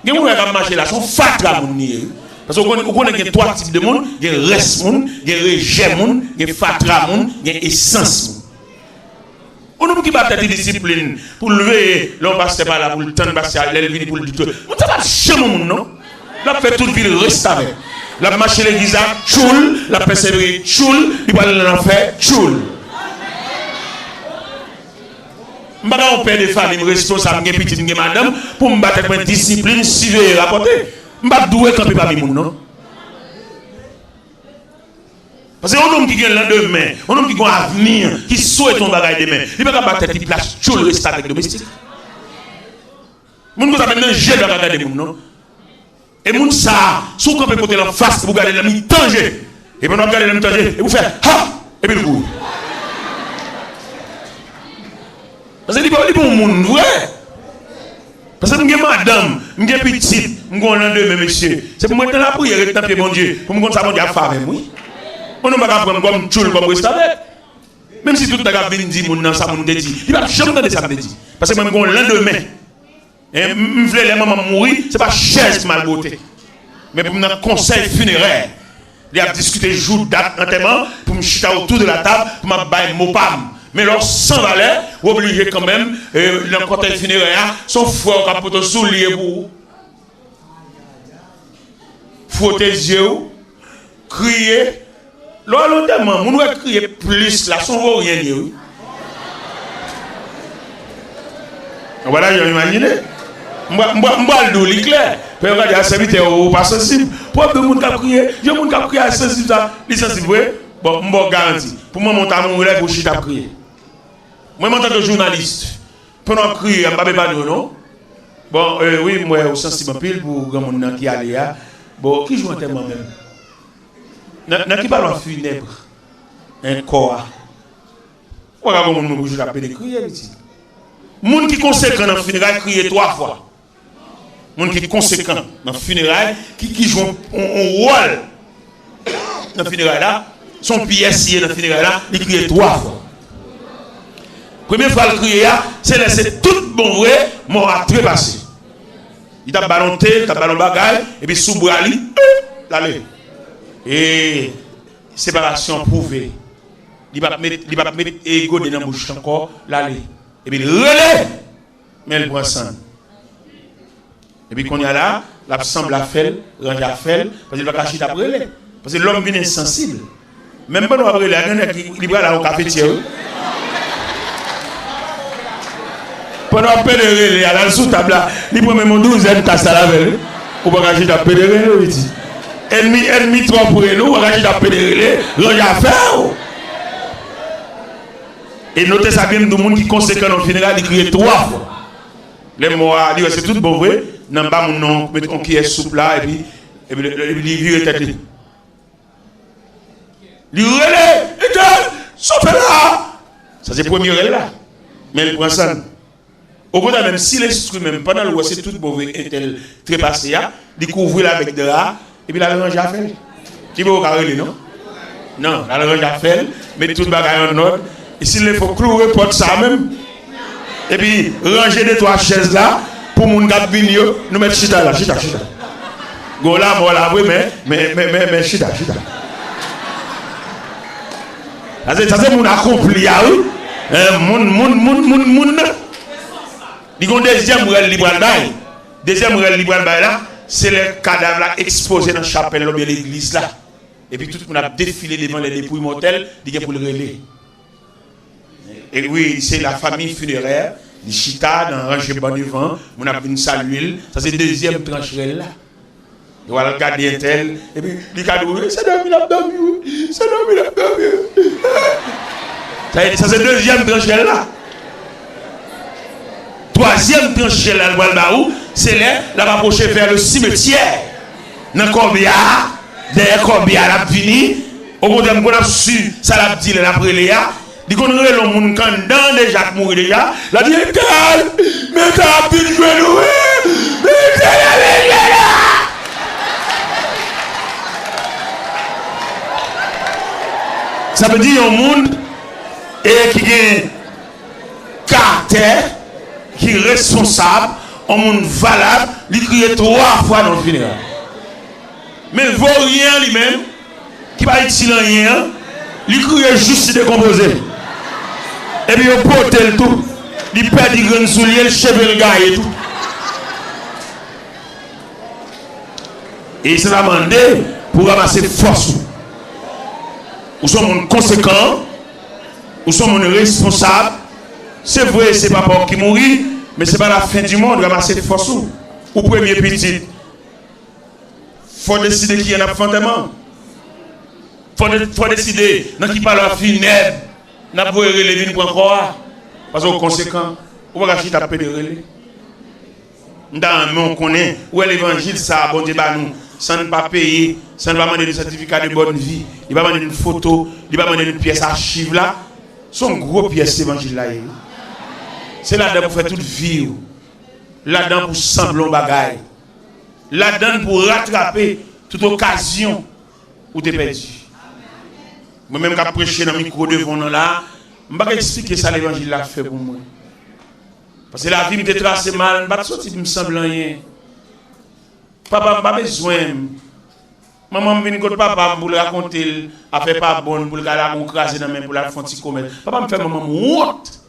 Il y a mon qui marcher là, son fatra mon nier. Parce qu'on connaît trois types de monde, il y a reste monde, il y a rejet monde, il y a fatra monde, il y a essence monde. On nous qui bat tête discipline pour lever l'on passe pas là pour le temps de passer à l'élevine pour le tout. On ça va jamais monde non. La fait toute ville reste avec. La marche l'église choul, la persévérer choul, il va aller dans l'enfer choul. Je ne suis pas un père de famille responsable, je suis petit, madame, pour me battre avec discipline, suivre et rapporter. Je ne suis pas doué quand je ne suis pas non. Parce que un homme qui a le lendemain, un homme qui a un avenir, qui souhaite un bagage demain, il ne peut pas battre avec place, tout le reste avec domestique. Les gens qui ont maintenant j'ai la bagage de non. Et les gens ça, si vous pouvez porter en face, vous regardez la mi-danger. Et puis vous regardez la mi-danger, et vous faites ha, et puis vous. Parce que c'est pas bon monde, vrai. Parce que je suis madame, je suis petite, je suis lendemain, monsieur. C'est pour moi dans la prière, je suis bon Dieu. Pour moi, ça va dire faire avec moi. On ne va pas prendre comme tchoul, comme reste avec. Même si tout le monde vient dire, mon ça me dit, il va jamais entendre ça me dit. Parce que moi, je suis lendemain. Et je voulais les mamans mourir, ce n'est pas chaise mal beauté. Mais pour un conseil funéraire, il a discuté jour, date, enterrement, pour me chuter autour de la table, pour me bailler mon pam. Mais leur sans valeur, obligé quand même, dans le cortège funéraire, son frère capote sous lié pour frotter les yeux, crier. Longtemps, on doit crier plus, là, sans rien dire. Voilà, j'ai imaginé. Moi, le dis clair. Puis on va dire à serviteur pas sensible. Pour que monde qui crier, je monde qui crier sensible ça, les sensible. Bon, je garantis. Pour moi, mon temps, mon relève pour chita crier. Moi, en tant que journaliste, pendant crier, je ne pas non. Bon, oui, moi, au sensible pile pour grand monde qui allait là. Bon, qui joue en terme même? Dans qui parle en funèbre? Un corps. Voilà comment on joue la peine de crier ici. Moun qui conséquent dans le funérail crier 3 fois. Moun qui conséquent dans le funérail qui joue un rôle dans le funérail là, son pièce dans le funérail là, il crie 3 fois. Première fois le crier c'est laisser tout bon vrai mort à trépasser. Il t'a ballonté, il t'a ballon bagaille et puis sous bras li l'aller. Et séparation prouvée. Il va mettre ego dans la bouche encore l'aller. Et puis, relais, mais elle prend sang. Et puis, quand il y a là, l'absence la fait, range la fait, parce qu'il va cacher ta relais. Parce que l'homme vient insensible. Même pas nous après la il va là au cafetière. Pendant un peu de relais, à la sous-table, il prend même 12e tasse à la veille. Ou va cacher ta peu de relais. Ennemi trop pour nous, on va cacher ta peu de relais, range la fait. Et notez ça bien, tout le monde qui conséquent dans le funérail, il crie 3 fois. Les mots, c'est tout bon vrai. N'en bas mon nom, mettons qui est souple là, et puis il vire tête. Il relève, et sauf là. Ça c'est le premier relais là. Mais il prend ça. Au contraire, même si l'instrument, même pendant le c'est tout bon vrai, est très passé, il couvre là avec de là, et puis la range à faire. Qui va au carré, non? Non, la range à faire, mais tout le bagage en ordre. Et s'il faut clouer porte ça même. Et puis ranger les 3 chaises là pour mon gars venir nous mettre chita là, chita. Go là, voilà, oui, mais chita. Ça c'est mon accompli, oui. Mon. Il y a un deuxième rêve libéral bail. Deuxième rêve libéral bail là, c'est le cadavre là exposé dans la chapelle de l'église là. Et puis tout le monde a défilé devant les dépouilles mortelles, il pour le relais. Et oui, c'est la famille funéraire, les chita dans rangé bon devant, on a venu saluer, ça c'est deuxième tranche là. Et voilà le gardien tel, et puis il a dit, c'est dormi là-dedans, c'est dormi là-dedans. Ça c'est deuxième tranche là. Troisième tranche là, c'est là, la va approcher vers le cimetière. Dans Corbia, derrière Corbia, la fini. Au bout d'un moment, on a su, ça l'a dit, la préléa. Il connaît le monde quand dans déjà mourir déjà. La dit, mais t'as pu jouer nous, mais ça veut dire un monde et qui est caractère, qui est responsable, un monde valable, il crie 3 fois dans le funérail. Mais vaut rien lui-même, qui va utile rien, il crie juste décomposé. Et puis il porte le tout, il perd des graines souliers, le cheveu le gars et tout. Et il s'est demandé pour ramasser force. Ou sont mon conséquent, ou sont mon responsable. C'est vrai, c'est pas pour qui mourit, mais c'est pas la fin du monde, ramasser force. Ou premier petit. Faut décider qui est un fondement. Faut décider dans qui parle la funèbre. N'a pas les vignes pour encore. Parce que conséquent, on va acheter taper de relais. Dans le monde connaît où est l'évangile ça bon Dieu bah nous sans ne pas payer, sans ne pas demander de certificat de bonne vie, il va demander une photo, il va demander une pièce archive là. Son gros pièce évangile là. C'est là-dedans pour faire toute vie. Là-dedans pour sembler bagaille. Là-dedans pour rattraper toute occasion où tu es perdu. Moi-même, quand je prêche dans le micro devant nous là, je ne vais pas expliquer ça l'évangile a fait pour moi. Parce que la vie me tracée mal, je ne vais pas sortir, me semble rien. Papa n'a pas besoin. Maman vient contre papa pour le raconter, elle ne fait pas bon, pour le craser dans la main, pour la faire un petit commerce. Papa me fait maman honte.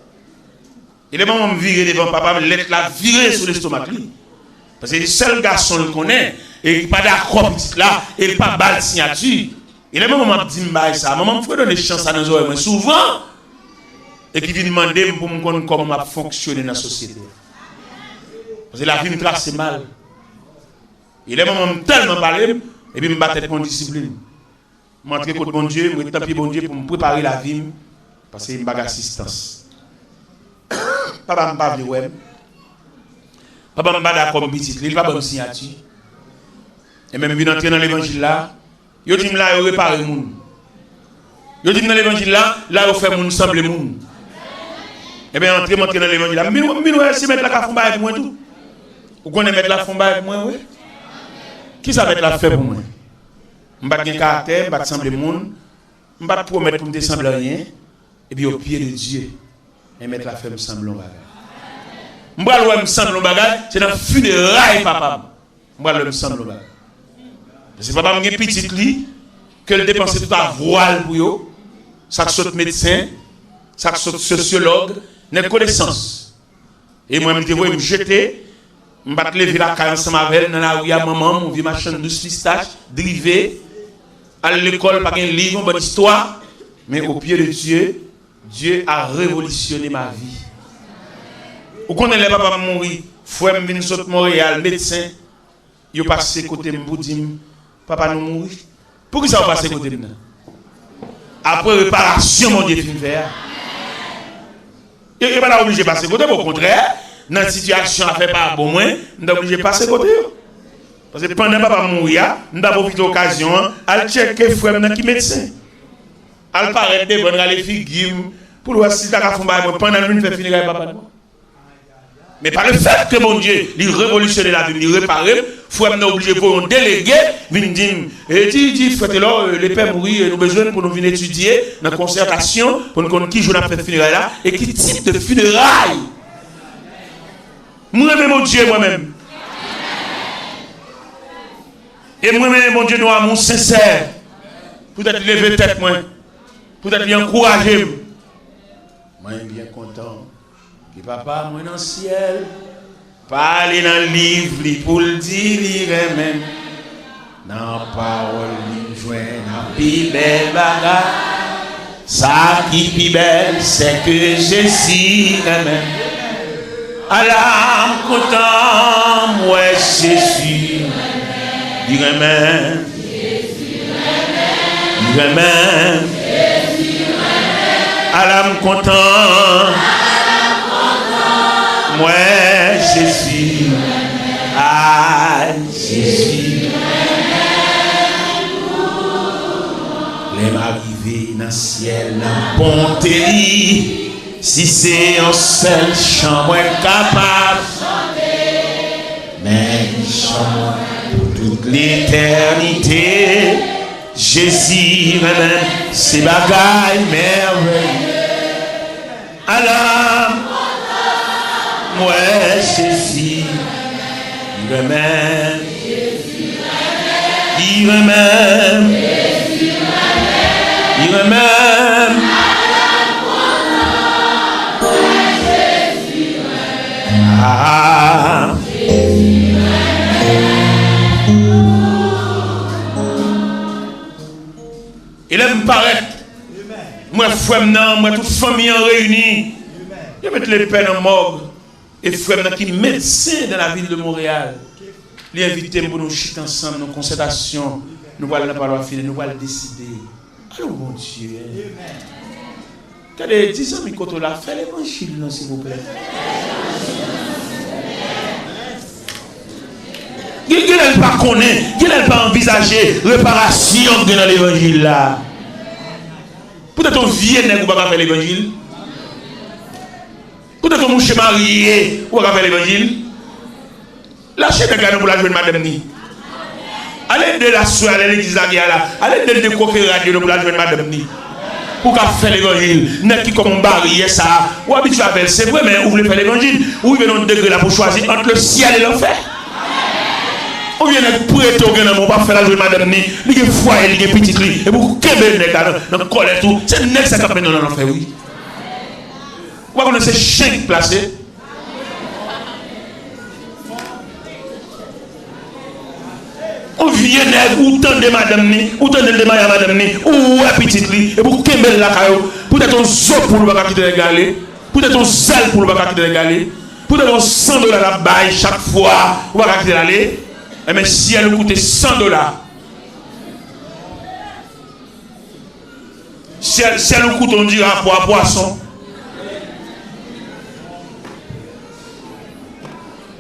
Et les mamans me virent devant papa, me laisse la virer sur l'estomac. Parce que le seul garçon le connaît, et il n'est pas d'accord petit là, et il n'est pas balle signature. Et les mamans me disent ça, maman me fait donner chance à nos oreilles, souvent, et qui vient demander pour me connaître comment fonctionner dans la société. Parce que la vie me trace mal. Et les mamans me tellement parlé, et puis me battre pour discipline. Je m'entre contre bon Dieu, je me tapis bon Dieu pour me préparer la vie, parce que je n'ai assistance. Papa me parle de web. Papa me parle d'accord petit, il va pas me signature. Et même vient entrer dans l'évangile là, yo dit là yo réparer monde. Yo dit dans l'évangile là yo fait monde semble monde. Et bien entrer dans l'évangile là, mais si mettre la cafomba avec moi tout. Vous connaissez mettre la fomba avec moi oui? Qui ça mettre la fait pour moi? Je ne vais pas de caractère, je ne vais pas sembler monde, je ne vais pas promettre pour me sembler rien, et puis au pied de Dieu, et mettre la femme me semble un bagage. Je vais me sembler un bagage, c'est dans le funérail, papa. Je vais me sembler un bagage. C'est papa qui est petit, que le dépenser tout à voile pour eux, ça saute médecin, ça saute sociologue, n'a connaissance. Et moi, je me jeter. Je vais lever la caille ensemble avec elle, dans la rue à maman, je vais ma chambre de pistache, driver, à l'école, pas un livre, une bonne histoire. Mais au pied de Dieu, Dieu a révolutionné ma vie. Vous connaissez les papas mourir, frère me vient de Montréal, médecin, il est passé côté de Boudim, papa nous mourir. Pourquoi ça va passer côté de nous? Après réparation, mon Dieu, fin faire. Il n'est pas obligé de passer côté, au contraire. Dans la situation à faire pas bon moins, nous sommes obligés de passer côté. Parce que pendant que papa mourir, nous avons profité de l'occasion à checker les frères qui médecin. À paraître des bonnes les filles pour voir si tu as fait pendant une fait finir avec papa. Mais par le fait que mon Dieu, il révolutionne la vie, il répare, il faut être obligé pour un délégué, venir dire, et dit, faites-le, les pères mourir, nous avons besoin pour nous venir étudier dans la concertation, pour nous connaître qui joue la fête funérailles là, et qui type de funérailles. Moi-même, mon Dieu, moi-même. Et moi-même, mon Dieu, nous avons sincère. Peut-être lever tête, moi. Peut-être bien encourager. Moi, je suis bien content. Que papa, moi, dans le ciel, parler dans le livre, pour le dire, même. Dans la parole, il joint pi belle bagarre. Ça qui pi belle, c'est que Jésus aime. Allah content, moi Jésus. Dis amen. Dis amen. Allah content. Moi Jésus. Ah Jésus. Les m'arriver dans le ciel, dans le pontélie. Si c'est un seul chant, moi capable. Mais chant pour toute l'éternité. Jésus, même, c'est bagaille merveilleux. Alors, moi, Jésus, il remède. Il remède. Il remède. Ah. Il aime paraître. Moi, frère, moi, toute famille en réunie. Je mets les peines en morgue. Et frère, qui est médecin dans la ville de Montréal. Il est invité pour nous chiter ensemble, nos concertations. Nous allons pas finir, nous allons décider. Allô, mon Dieu. Regardez, 10 ans, Mikoto l'a fait l'évangile, s'il vous plaît. Qui n'est pas connaître, qui n'est pas envisager réparation dans l'évangile là. Peut-être un vieux nègre ou pas faire l'évangile. Peut-être un mouche marié ou pas faire l'évangile. Lâchez des gars pour la jeune madame ni. Allez de la soirée à l'église là, allez de décoquer radio pour la jeune madame ni. Pour faire l'évangile, n'est qui comme un barrière ça. Ou habitué à faire, c'est vrai, mais vous voulez faire l'évangile. Ou vous venez de degré là pour choisir entre le ciel et l'enfer. On vient de prêter au gars, on va faire la journée madame ni, il y a foyer, il y a petit lit, et vous québez les gars dans le collet tout, c'est le nec ça qui dans l'enfer, oui. Vous connaissez ces chiens placés. On vient de ou tendre madame ni, ou tendre de madame ni, ou un petit lit, et vous québez la caillou, peut-être un zo pour le bac qui te régaler, peut-être un sel pour le bac qui te régaler, peut-être un $100 à la baille chaque fois, ou bac qui te régaler. Mais si elle coûtait $100, si elle coûte, on dira pour un poisson.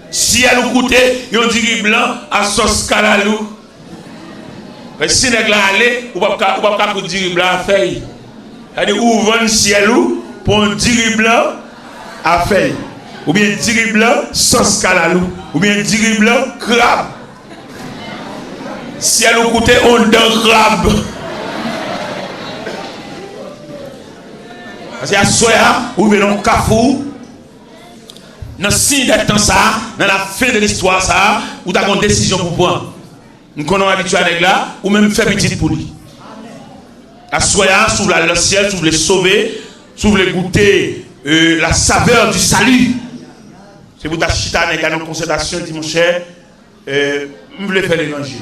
Si elle coûtait, on dirait blanc à sauce calalou. Mais si elle allait, on va pas dire blanc à feuille. C'est-à-dire, ou vendre ciel pour un diri blanc à feuille. Ou bien diri blanc sauce calalou. Ou bien diri blanc crabe. Si elle coûtait on d'un crabe. Parce que à soya, ou bien un cafou, dans le signe d'être ça, dans la fin de l'histoire, ça, ou tu as une décision pour prendre. Nous sommes habitués avec là, ou même faire petit pour lui. À soya, si vous voulez le ciel, si vous voulez sauver, si vous voulez goûter la saveur du salut. C'est pour t'acheter avec une concertation, dit mon cher, je voulais faire l'évangile.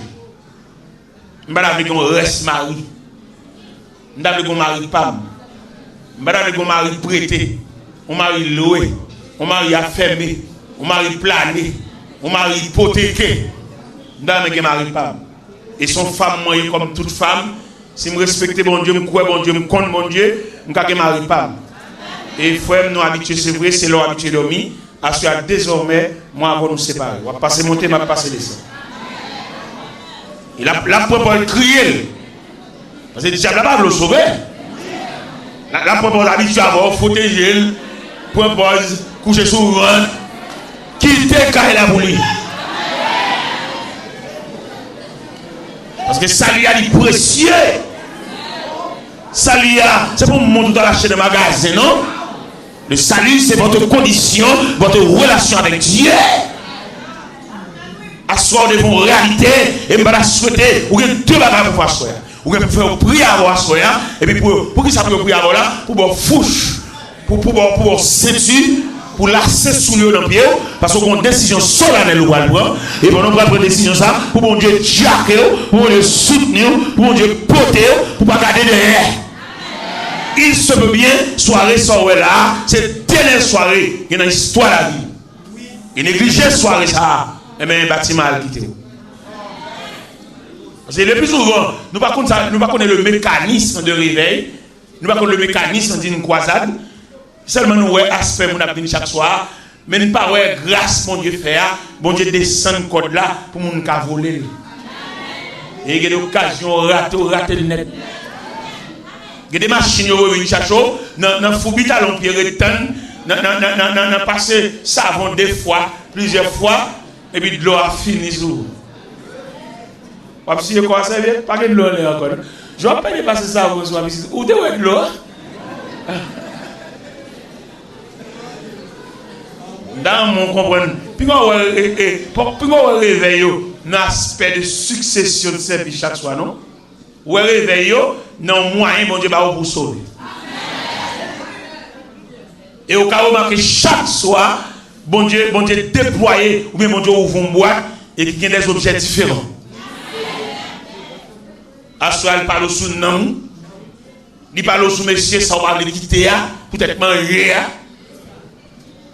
Je ne veux pas reste mari. Je ne veux pas mari pam. Je ne veux pas mari prêté. On mari loué. On mari affermé. On mari plané. On mari hypothéqué. Je ne veux pas mari pam. Et son femme, moi, comme toute femme, si je respecte bon Dieu, je crois bon Dieu, je compte bon Dieu, je ne veux pas mari pam. Et frère, nous habitués, c'est vrai, c'est leur habitué dormir. À ce que désormais, moi, avant nous séparer. On va passer monter, on va passer descendre. Et la propre crier. Parce que le diable n'a pas le sauver. La propre l'habitude à avoir fauteuil, propose, coucher sur le ventre, quitter quand la boule. Parce que ça lui a dit précieux. Ça lui a, c'est pour monter dans la chaîne de magasin, non? Le salut, c'est votre condition, votre relation avec Dieu. Asseoir devant la réalité et me souhaiter ou deux bagages pour asseoir. Ou faire prière à asseoir et puis pour qui ça peut prier là pour fouche pour ceinture pour lasser sous le dans le pied, parce qu'on a une décision solennelle ou pas prendre, et pendant qu'on prend une décision ça, pour mon Dieu jacker, pour mon Dieu soutenir, pour mon Dieu porter, pour pas garder derrière. Il se peut bien, soirée soirée là, c'est dernière soirée, il y a une histoire de la vie. Et négliger soirée ça, et bien un bâtiment à quitter. Parce que le plus souvent, nous ne connaissons pas le mécanisme de réveil, nous ne connaissons pas le mécanisme d'une croisade. Seulement nous voyons l'aspect de nous chaque soir, mais nous ne pas grâce mon Dieu faire, bon Dieu descend le code là pour nous voler. Et il y a des occasions rater le net. Il y a des machines qui viennent chaque jour, dans le foubital on peut retenir, dans passé savon des fois, plusieurs fois, et puis de l'eau a fini sous. Pas si quoi ça vient, pas de l'eau là encore. Je vais pas dépasser ça vous soir ici. Où de l'eau? Dans mon comprendre. Puis on réveille un aspect de succession de service chaque soir, non? Ou réveille non moyen bon Dieu va vous sauver. Et au cas où que chaque soir bon Dieu déployer ou bien bon Dieu ouvre une boîte et qu'il y a des objets différents. Assoir il parle sous nom, il parle sous monsieur ça va le quitter peut-être manger.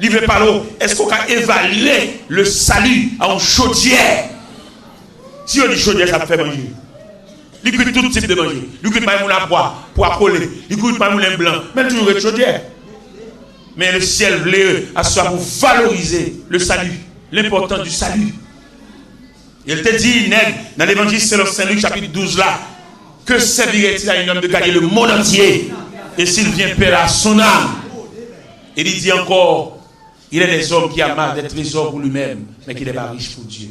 Il veut parler est-ce qu'on peut évaluer le salut en chaudière? Si on dit chaudière ça fait manger. Il coûte tout type de manger. Il coûte pas moulin à boire pour appeler. Il coûte pas moulin blanc, mais toujours être chaudière. Mais le ciel voulait asseoir pour valoriser le salut, l'importance du salut. Il te dit, dans l'évangile selon Saint-Luc, chapitre 12, là, que servirait-il à un homme de gagner le monde entier et s'il vient perdre son âme? Et il dit encore, il y a des hommes qui amassent des trésors pour lui-même, mais qui n'est pas riche pour Dieu.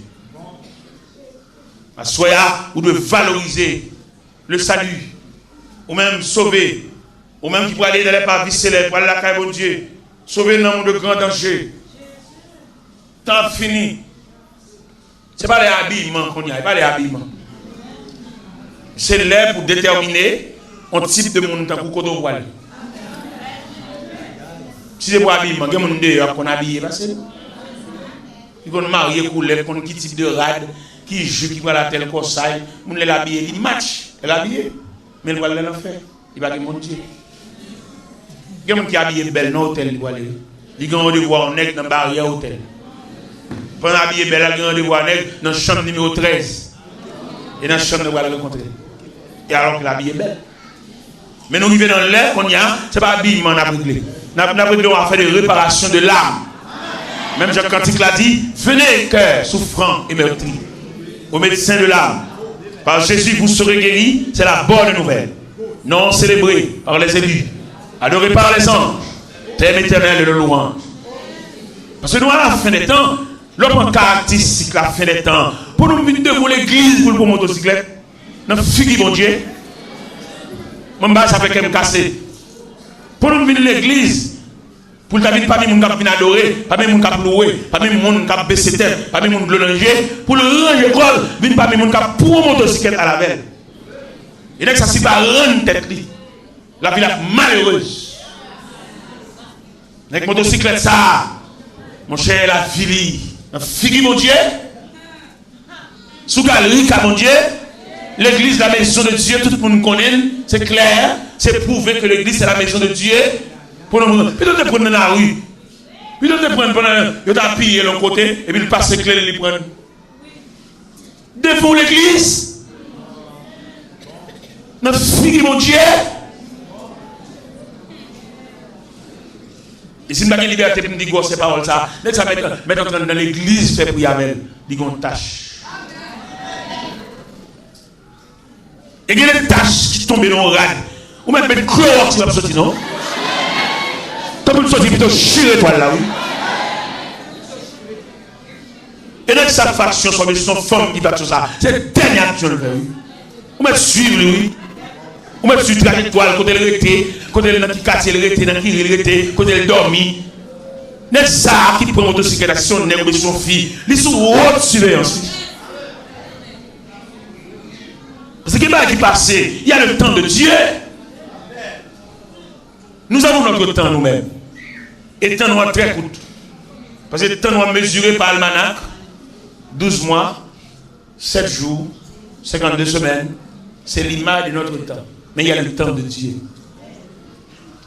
Soyez, vous devez valoriser le salut, ou même sauver, ou même qui peut aller dans les parvis célèbres, pour aller à la caille de Dieu, sauver un homme de grand danger. Tant fini. Ce n'est pas les habillements qu'on y a, ce n'est pas les habillements. C'est là pour déterminer un type de monde qui est au voile. Si c'est pour habillement, il y a des gens qui sont habillés. Ils sont mariés, qui type de rade, qui joue, qui va la telle corsaille, ils sont habillés, ils matchent, ils sont habillés. Mais ils vont aller faire. Ils vont aller monter. Il y a des gens qui sont habillés belle dans l'hôtel. Ils vont aller voir un nègre dans la barrière hôtel. Pendant habillé belle, il y a des gens dans la chambre numéro 13. Et dans la chambre, ils vont le rencontrer. Et alors que l'habillé belle. Mais nous vivons dans l'air qu'on y a, ce n'est pas habillement qu'on a réglé. Nous avons fait des réparations de l'âme. Même Jacques Cantique l'a dit, venez cœur souffrant et meurtri, au médecin de l'âme. Par Jésus, vous serez guéris, c'est la bonne nouvelle. Non célébrée par les élus, adorée par les anges, thème éternel de louange. Parce que nous, à la fin des temps, l'homme caractéristique la fin des temps, pour nous venir devant l'église pour le motocyclette, nous figure mon Dieu. Mon bas, ça fait qu'elle me casser. Pour nous venir l'église, pour ne pas même mon cap adorer, pas même mon cap louer, pas même mon cap baisser tête, pas même mon glonger, pour le ranger l'école, venir pas même mon cap pour motocyclette à la veille. Et là, ça ne pas rendre tête. La vie est malheureuse. Avec motocyclette, ça, mon cher, la vie, figure mon Dieu, sous galerie, mon Dieu. L'église, la maison de Dieu, tout le monde connaît, c'est clair, c'est prouvé que l'église, c'est la maison de Dieu. Puis on te prend dans la rue, puis on te prend pendant, il t'a pillé l'autre côté, et puis il passe clair, il prend. Devant l'église, notre fille, mon Dieu. Et si je n'ai pas de liberté pour me dire ces paroles, ça, ça mettre dans l'église, fait pour y avoir des tâches. Et il y a des tâches qui tombent dans le rad. Ou même des cloques qui vont sortir, non? Tu peux sortir plutôt chier toi là, oui. Et notre satisfaction, son femme qui va tout ça. C'est la dernière action de faire, oui. Ou même suivre, oui. Ou même suivre la étoile, côté le rété, côté le quartier, le rété, dans le rété, côté le dormi. N'est-ce ça qui prend motocyclette, son nègre ou son fille, ils sont haute surveillance. Parce qu'il y a qui passe, il y a le temps de Dieu. Nous avons notre temps nous-mêmes. Et temps noir très court. Parce que le temps noir mesuré par almanach, 12 mois, 7 jours, 52 semaines, c'est l'image de notre temps. Mais il y a le temps de Dieu.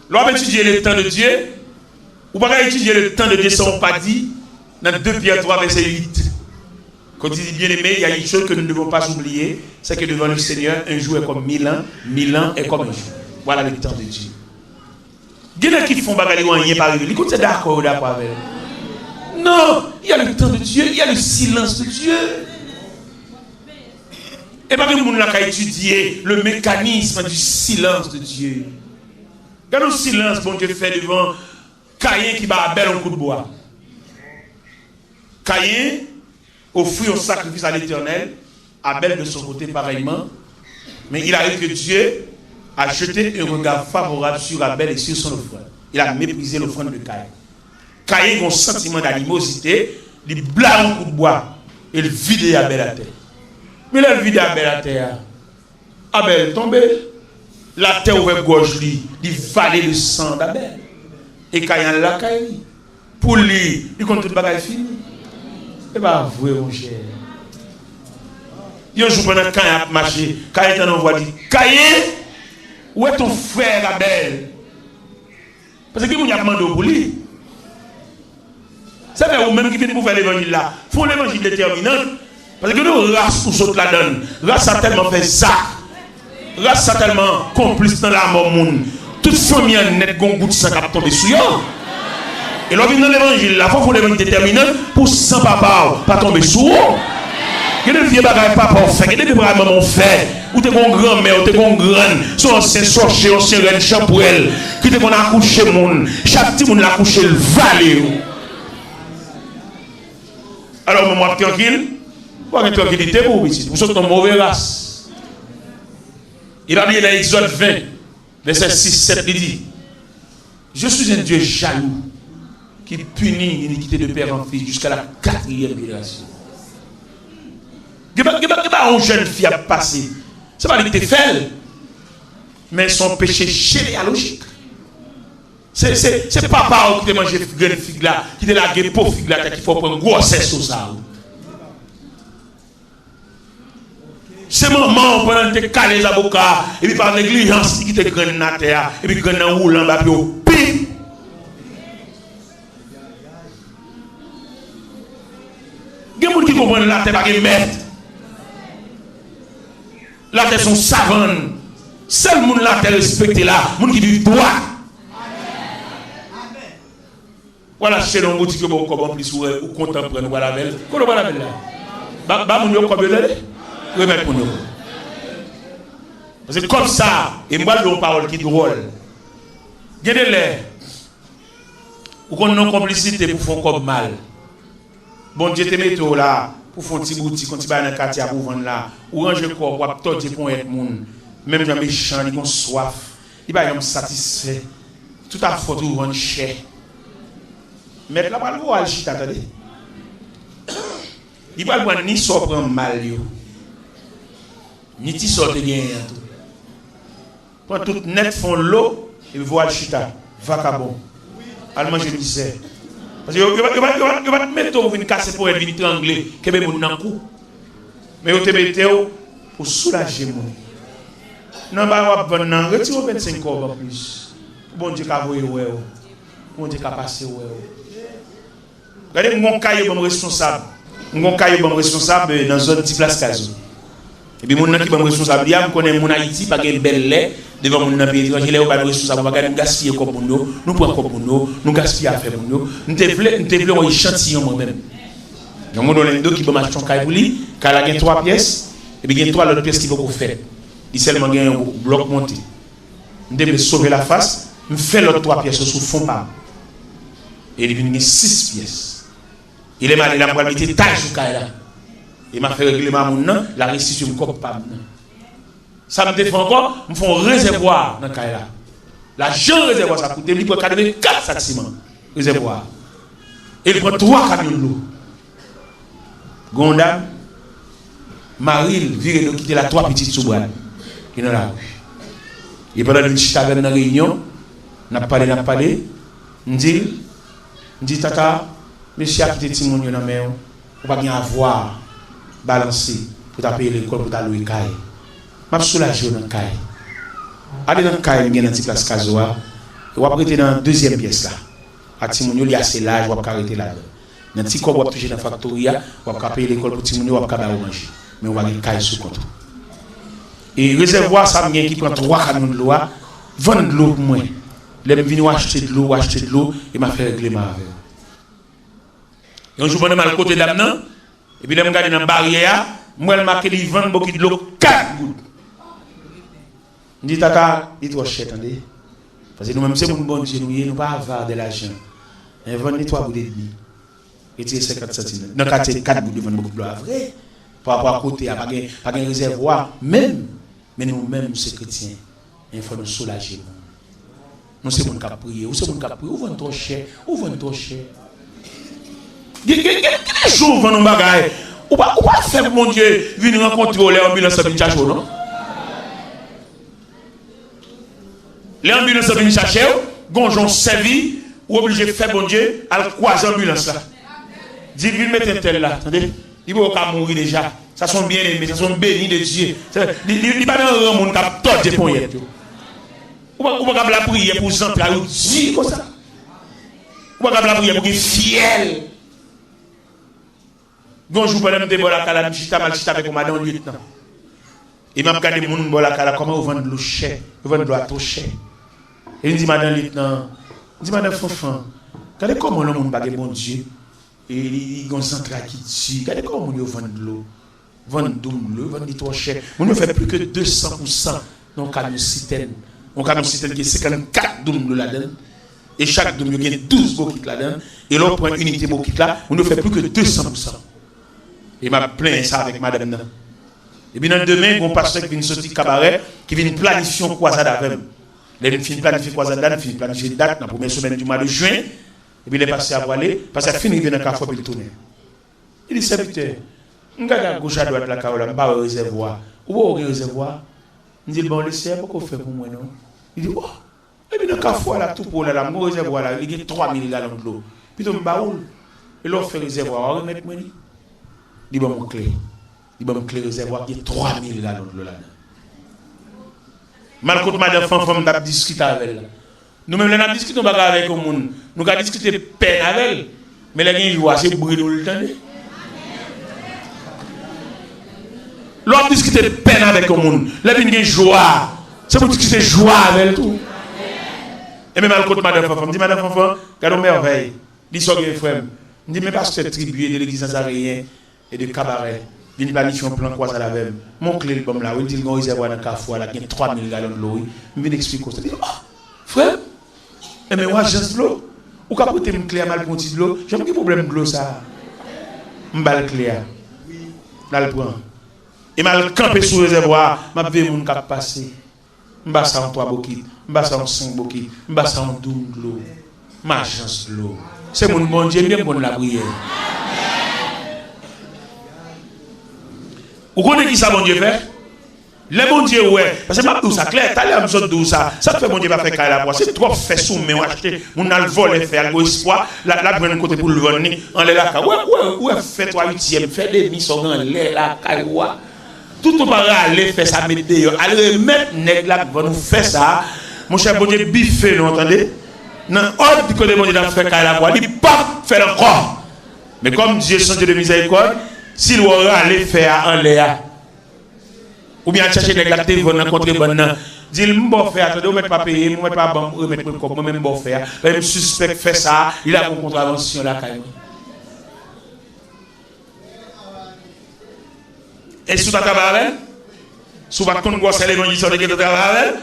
Lorsqu'on étudie le temps de Dieu, ou pas étudier le temps de Dieu, ça on pas dit, dans 2 Pierre 3, verset 8. Quand il dit bien aimé, il y a une chose que nous ne devons pas oublier, c'est que devant le Seigneur, un jour est comme 1000 ans, 1000 ans est comme un jour. Voilà le temps de Dieu. Il y en a qui font bagarre ou rien par lui. C'est d'accord ou d'accord avec eux. Non, il y a le temps de Dieu, il y a le silence de Dieu. Et pas que nous n'avons qu'à étudier le mécanisme du silence de Dieu. Quand le silence, bon Dieu fait devant Caïn qui bat Abel un coup de bois. Caïn offrit un sacrifice à l'Éternel, Abel de son côté pareillement, mais il arrive que Dieu a jeté un regard favorable sur Abel et sur son offrande. Il a méprisé l'offrande de Caïn. Caïn a un sentiment d'animosité, il blâme un coup de bois et il vide Abel à terre. Mais il a vidé Abel à terre. Abel est tombé. La terre ouverte gorge lui, il valait le sang d'Abel. Et Caïn l'a Caïn. Pour lui, il compte tout le bagage fini. Et bien, avouez, mon cher. Il y a un jour pendant que Caïn a marché, Caïn t'en envoie dit Caïn, où est ton frère Abel? Parce que vous avez demandé pour lui. C'est vrai, vous-même qui venez pour faire l'évangile là, font l'évangile déterminant. Parce que nous, race pour sauter la donne. Race a tellement fait ça. Race a tellement complice dans la mort monde. Toute famille en net, gon goût de sang qui a tombé sous eux. Et là, dans l'évangile, là, il faut l'évangile déterminant pour sans papa pas tomber sous eux. Il y a des vieux bagages papa fait, il y a des bras maman fait. Ou t'es mon grand-mère, ou t'es mon grand, son ancien sorcier, ancien reine champouelle, qui t'es qu'on a accouché monde. Chaque petit monde l'a accouché le valet. Alors, moi, tranquille. Vous avez tranquillité pour vous ici. Vous êtes en mauvaise race. Il a dit dans Exode 20, verset 6-7, il dit je suis un Dieu jaloux qui punit l'iniquité de père en fils jusqu'à la 4e génération. Il n'y a pas une jeune fille à passer. Ce n'est pas qu'il était fait, mais son péché généalogique. C'est papa qui a mangé une figue là, qui a la pauvre figue là, qui faut prendre grossesse sur ça. C'est maman pendant que tu calé les avocats, et puis par négligence, qui te gagne dans la terre, et puis gagne dans le roulant, et puis au pire. Il y a des gens qui comprennent la terre, pas de maître. La terre sont savantes. Seul le monde la terre respecté là, le monde qui vit droit. Voilà, c'est un boutique qui est encore plus ou contemporain, voilà, belle. Comment voilà, belle là? Bah, mon yo, comme elle est. Remettre pour nous. Parce que comme ça, et moi, j'ai une parole qui est drôle. Regardez-les. Ou qu'on a une complicité pour faire comme mal. Bon Dieu te met là, pour faire un petit boutique, quand tu vas dans le quartier pour vendre là, ou ranger le corps, pour torcher pour être monde. Même les méchants, ils ont soif, ils sont satisfaits. Tout à fait, ils vont cher. Mais là, on va voir le chit, attendez. Il va voir ni sortir mal, ni ti sorte bien. Quand tout net font l'eau, ils voient le chita, vagabond. Allemand, je disais. Parce que il va te mettre pour une casse pour être anglais, que même mon coup. Mais vous te mettez pour soulager moi. Non, bah, on va retirer 25 euros en plus. Bon Dieu, qu'a voyé, bon Dieu, qu'a passé, regardez, mon caillou est responsable. Mon caillou est responsable dans une petite place casou. Et puis, mon qui est responsable, je connais mon Haïti, pas de belle lait devant mon pays étranger. Je suis responsable, nous gaspiller comme nous, nous prenons comme nous gaspiller à faire pour nous. Nous devons un échantillon moi-même. Donc, on donne deux qui vont marcher en caillou, qui a 3 pièces, et puis il y a 3 autres pièces qui vont faire. Il seulement un bloc monté. Nous devons sauver la face, nous faisons les 3 pièces sous fond pas. Et il y a 6 pièces. Il est mal, il a pas mis taille sur caillou. Il m'a fait régler ma moun, la restitution coupable. Ça me défend encore, me font réservoir dans le cas là. L'argent réservoir, ça coûte, il prend 4 sacs de ciment. Réservoir. Et il prend 3 camions d'eau. Gondam, Maril, viré de quitter la 3 petites sous-bois. Qui est dans la rue. Et pendant une chita dans la réunion, n'a parlé, on dit, Je dis tata, monsieur a quitté Timon dans mer, ou pas bien avoir balancé pour ta payer l'école pour ta louer caille. M'a soulagé dans caille. Allez dans caille, bien dans petite place Kazoa, ou après dans deuxième pièce là. À Timon il y a assez large, ou pas arrêter là. Dans petit corps ou toucher dans factoria, ou pas payer l'école pour Timon ou pas manger. Mais on va gagner caille sous compte. Et réservoir ça bien qui prend 3 camions de l'eau, vendre de l'eau pour moi. Les gens viennent acheter de l'eau et m'a fait régler ma avec. Et un jour je mal côté d'amnan et puis les gens dans la barrière, moi elle marqué ils vendent beaucoup de l'eau 4 gouttes. Je dis tata, il doit cher attendez. Parce que nous même c'est mon bon Dieu nous pas avoir de l'argent. On vend 3 gouttes et demi. Et tu 50 centimes. Dans 4 gouttes de vendre beaucoup de l'eau vrai. Par rapport à côté, pas de réservoir, même, mais nous-mêmes, ces chrétiens, il faut nous soulager. Nous sommes qui prier, nous sommes qui prier, nous vendons trop cher, nous vendons trop cher. Quel jour nous vendons bagaille? Ou pas faire, mon Dieu, venir rencontrer les ambulances à Binchacho, non? Les ambulances à Binchacho, gonjon servi, ou obligé de faire, mon Dieu, à la croiser l'ambulance là. Dis, viens mettre un tel là, attendez. Il va pas mourir déjà. Ça sont bien aimés, ça sont bénis de Dieu. Il n'y a pas de monde qui a tout de poignet. Ou pas la prière pour Jean Pierre, dit comme ça. Ou pas la prière pour qu'il fiel. Bonjour, madame de Bolakala, je suis avec madame lieutenant. Et m'a regardé mon Bolakala, comment vous vendez de l'eau cher, vous vendez de l'eau trop cher. Et il dit, madame lieutenant, il dit, madame Fonfan, regardez comment le monde bague bon Dieu. Et ils ont central qui tue. Regardez comment on vend de l'eau. Vend de l'eau, vend de trop cher. On ne fait plus que 200% dans le camion citerne. Un camion citerne qui est 54 doubles là-dedans. Et chaque double, il y a 12 bokits là-dedans. Et là, on prend une unité bokit là, on ne fait plus que 200%. Et m'a plaint ça avec madame. Et bien, demain, on passe avec une sortie cabaret qui vient planifier une croisade avec nous. Les filles planifier croisade, les filles planifier date dans la première semaine du mois de juin. Et puis il est passé à voiler, parce qu'il a fini de venir dans le café pour le tourner. Il dit, serviteur, on regarde à gauche à droite la carola, on va au réservoir. Où est le réservoir? Il dit, bon, le CR, pourquoi on fait pour moi, non? Il dit, oh, et puis dans le café, là, tout pour là, mon réservoir, là, il y a 3000 gallons de l'eau. Puis on me baoule, et l'on fait réservoir, on remet moi. Il dit, bon, mon clé. Il dit, bon, mon clé réservoir, il y a 3000 gallons de l'eau là-dedans. Malcoute, madame Fanfan, m'a discuté avec elle. Nous-mêmes, nous avons discuté avec le monde. Nous avons discuté peine avec elle. Mais les gens, c'est brûlé le temps. Nous avons discuté peine avec le monde. Les gens, joie. C'est pour discuter joie avec elle tout. Et même à côté de madame Fanfan, je dis, madame Fanfan, regardez merveille. L'histoire de frère. Je dis, mais parce que c'est tribué de l'église nazarien et de cabaret. Je dis, planifier un plan croisé avec elle. Mon clé, le pomme là, il dit, il y a un réservoir dans le café, il y a 3000 gallons de l'eau. Je vais expliquer ça. Je dis, frère. Mais moi, j'ai de l'eau. Ou quand vous avez une clé à mal pour de l'eau, j'ai un petit problème de l'eau, ça. Je vais le clé. Je vais le prendre. Et je vais camper sous le réservoir. Je vais mon cap passer. Je vais ça en 3 bokits. Je vais ça en 5 bokits. Je vais ça en 12 de l'eau. Ma chance de l'eau. C'est mon bon Dieu, bien bon la prière. Vous connaissez qui ça, bon Dieu fait? Les bon Dieu, ouais. Parce que je ça clair, t'as l'air de ça. Ça fait bon Dieu va faire qu'à la voix. C'est trop fait sous, mais on acheter, on a le vol, faire le espoir. La bonne côté pour le voler, on est là. Ouais, fait 3/8e, fait des missions, on est là, cailloua. Tout le monde va aller faire ça, mettre d'ailleurs. Allez, remettre, nègre là, va nous faire ça. Mon cher bon Dieu, biffé, vous entendez? Non, autre du côté bon Dieu, va faire qu'à la voix. Il pas faire encore. Mais comme Dieu, son Dieu de miséricorde, s'il aura aller faire en l'air. Ou bien chercher des gâteaux, vous rencontrez bonne. Dis le bon faire, attendez, vous ne mettez pas payer, vous ne mettez pas bon, vous mettez comme moi même bon faire. Même suspect fait ça, il a une contravention là quand même. Et sous ta cabaret, sous votre compte c'est l'évangile de ta cabaret,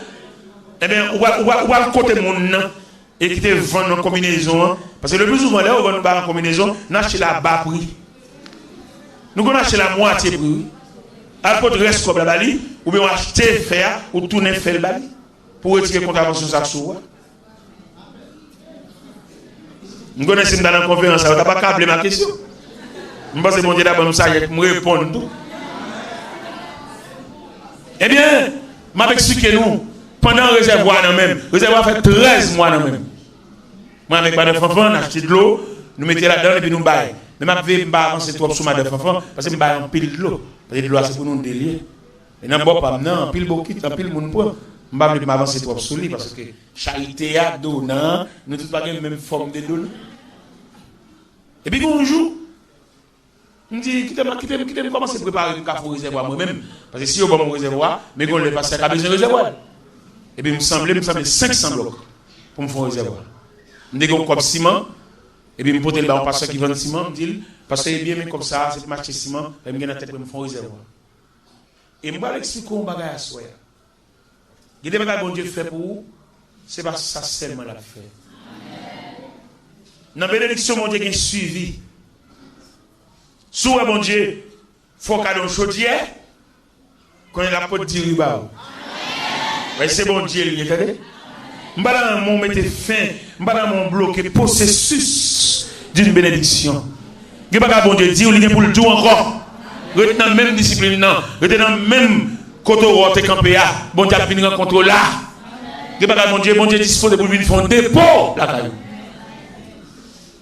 eh bien, on va le côté mon et qui te vend en combinaison. Parce que le plus souvent, là, on va nous barrer en combinaison, on achète la bas prix. Nous on achète la moitié prix. À côté reste comme la bali, ou bien on achète fer, ou tourner faire le bali, pour retirer contravention ça sous. Nous connaissons dans la conférence, on n'a pas câblé ma question. Je pense que mon Dieu d'abord nous me répondre tout. Eh bien, je vais expliquer nous, pendant le réservoir, réservoir fait 13 mois. Moi, avec madame Fanfan, on a acheté de l'eau, nous mettons là-dedans et puis nous baillons. Mais je ne vais pas avancer trop sur madame Fanfan parce que je baille en pile de l'eau. Parce que de l'eau, c'est pour nous délire. Et non, pas non, pile beaucoup, pile monde pour. Je ne vais pas avancer trop sur lui parce que charité a donnant, nous ne sommes pas la même forme de don. Et puis, bonjour. Je me dis, quittez-moi commencer à préparer un café au réservoir moi-même. Parce que si on va au réservoir, mais qu'on le passe à besoin de réservoir. Et puis, il me semblait 500 blocs pour me faire un réservoir. Je me comme ciment, et puis je me porte le ballon pasteur qui vend le ciment, je me dis, parce que bien, mais comme ça, c'est marché ciment, je me tête pour me faire un réservoir. Et je vais expliquer un bagage à soi. Il y a des bagages que bon Dieu fait pour vous, c'est pas ça seulement l'a fait. Dans la bénédiction, mon Dieu, qui est suivi. Sous mon Dieu, il faut qu'il y ait un chaudière, qu'on ait la porte d'Iriba. C'est bon Dieu, il est allé. Je vais mettre fin, je vais bloquer le processus d'une bénédiction. Je ne vais pas bon Dieu dire, il est pour le tout encore. Vous êtes dans la même discipline, vous êtes dans le même côté où vous êtes campé. Bon Dieu a fini en contrôle là. Je ne vais pas bon Dieu dispose pour venir faire un dépôt là.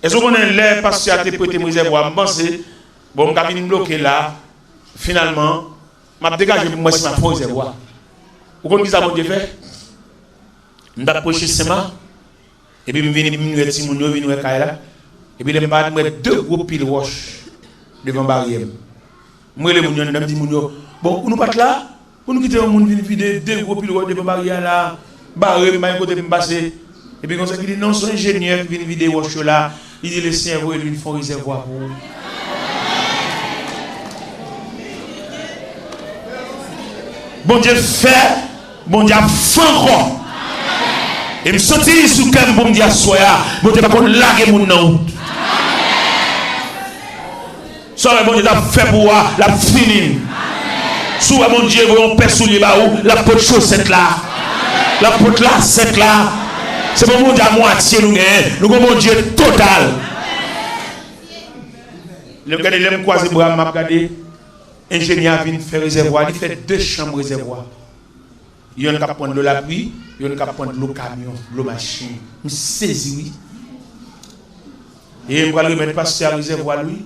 Est-ce qu'on a l'air parce que tu as prêté mon réservoir? Je pense bon, je vais bloquer là. Finalement, je vais dégager moi si je fais un réservoir. Vous comprenez ce que bon Dieu fait? Je vais approcher Sema. Et puis je vais venir à Timounio, je vais venir à Kaila. Et puis je vais mettre 2 gros piles roches devant la barrière. Moi, je vais dire, bon, nous pas là. Pour nous quitter le monde, vider 2 gros piles roches devant la barrière là. Barrière, je vais côté me passer. Et puis, comme ça, il dit non, c'est un ingénieur qui vient vider roches là. Il dit, les cerveaux, ils font réservoir pour vous. Bon Dieu fait, bon Dieu fait encore. Et me sentir sous quand bon Dieu soya, bon Dieu pas qu'on lague mon nom. Ça bon Dieu a fait pour moi, la fini. Sous mon Dieu, on pèse sous les baous, la peau de chaussette là. La peau de la cette là. C'est bon Dieu à moitié nous gagnons, nous bon Dieu total. Le gars il aime croiser bras m'a regardé. Ingénieur vient faire réservoir, il fait 2 chambres réservoir. Il y a un qui prend de la pluie, il y a un qui prend de l'eau camion, de l'eau machine. Je saisis, oui. Et je vais le remettre passer à réservoir, lui.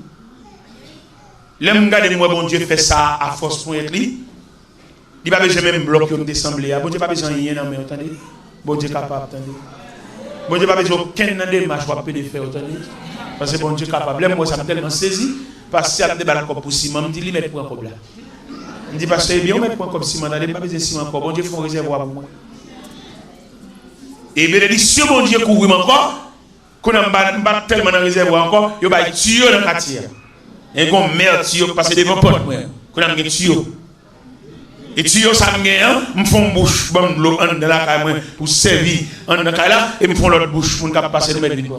L'aime regarder moi, bon Dieu fait ça à force pour être lui. Il n'a pas besoin même bloquer une assemblée. Bon Dieu n'a pas besoin de rien, mais attendez. Bon Dieu est capable, attendez. Bon Dieu n'a pas besoin d'aucun démarche pour faire, attendez. Parce que bon Dieu est capable. Moi, ça m'a tellement saisi. Parce que si elle a pour ciment, je me dis, il met pour un problème. Je me dis, parce que bien, on met pour un comme ciment, il n'y a pas besoin de ciment encore. Bon Dieu, il faut un réservoir pour moi. Et bénédiction, bon Dieu, couvre encore. Qu'on a tellement dans le réservoir encore, il y a un tuyau dans le quartier. Et qu'on met un tuyau parce que devant la porte, qu'on a un tuyau. Et tuyau, ça me gagne, me font une bouche, bon, l'eau dans la caille pour servir dans la caille là, et me font l'autre bouche pour ne passer de mettre vite.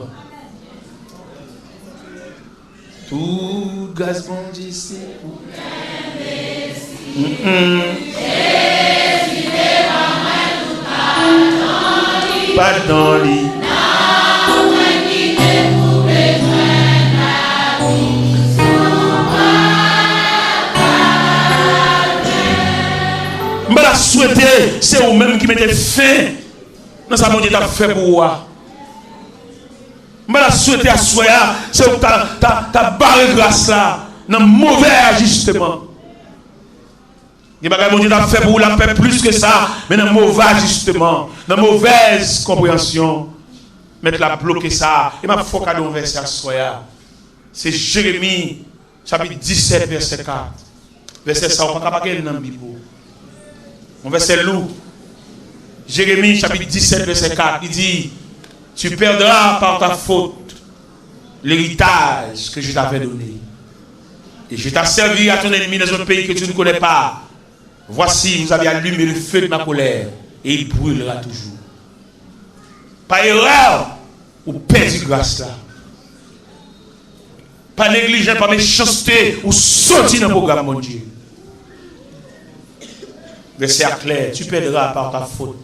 Tout gaz bon Dieu c'est pour pas dans lit. Je vais souhaiter, c'est vous-même qui mettez fin dans sa monde t'a fait pour moi. Je vais souhaiter à soi, c'est où tu as barré grâce là, dans le mauvais ajustement. Il y a des gens qui ont fait pour la paix plus que ça, mais dans le mauvais ajustement, dans la mauvaise compréhension, mettre la bloquer ça. Et ma foi dans le verset à soi, c'est Jérémie, chapitre 17, verset 4. Verset ça, on ne va pas parler dans la Bible. On verset lourd. Jérémie, chapitre 17, verset 4, il dit, tu perdras par ta faute l'héritage que je t'avais donné. Et je t'ai servi à ton ennemi dans un pays que tu ne connais pas. Voici, vous avez allumé le feu de ma colère et il brûlera toujours. Par erreur, ou perdu grâce là. Pas négligent, pas méchanceté, ou sorti dans le programme, mon Dieu. Verset clair, tu perdras par ta faute.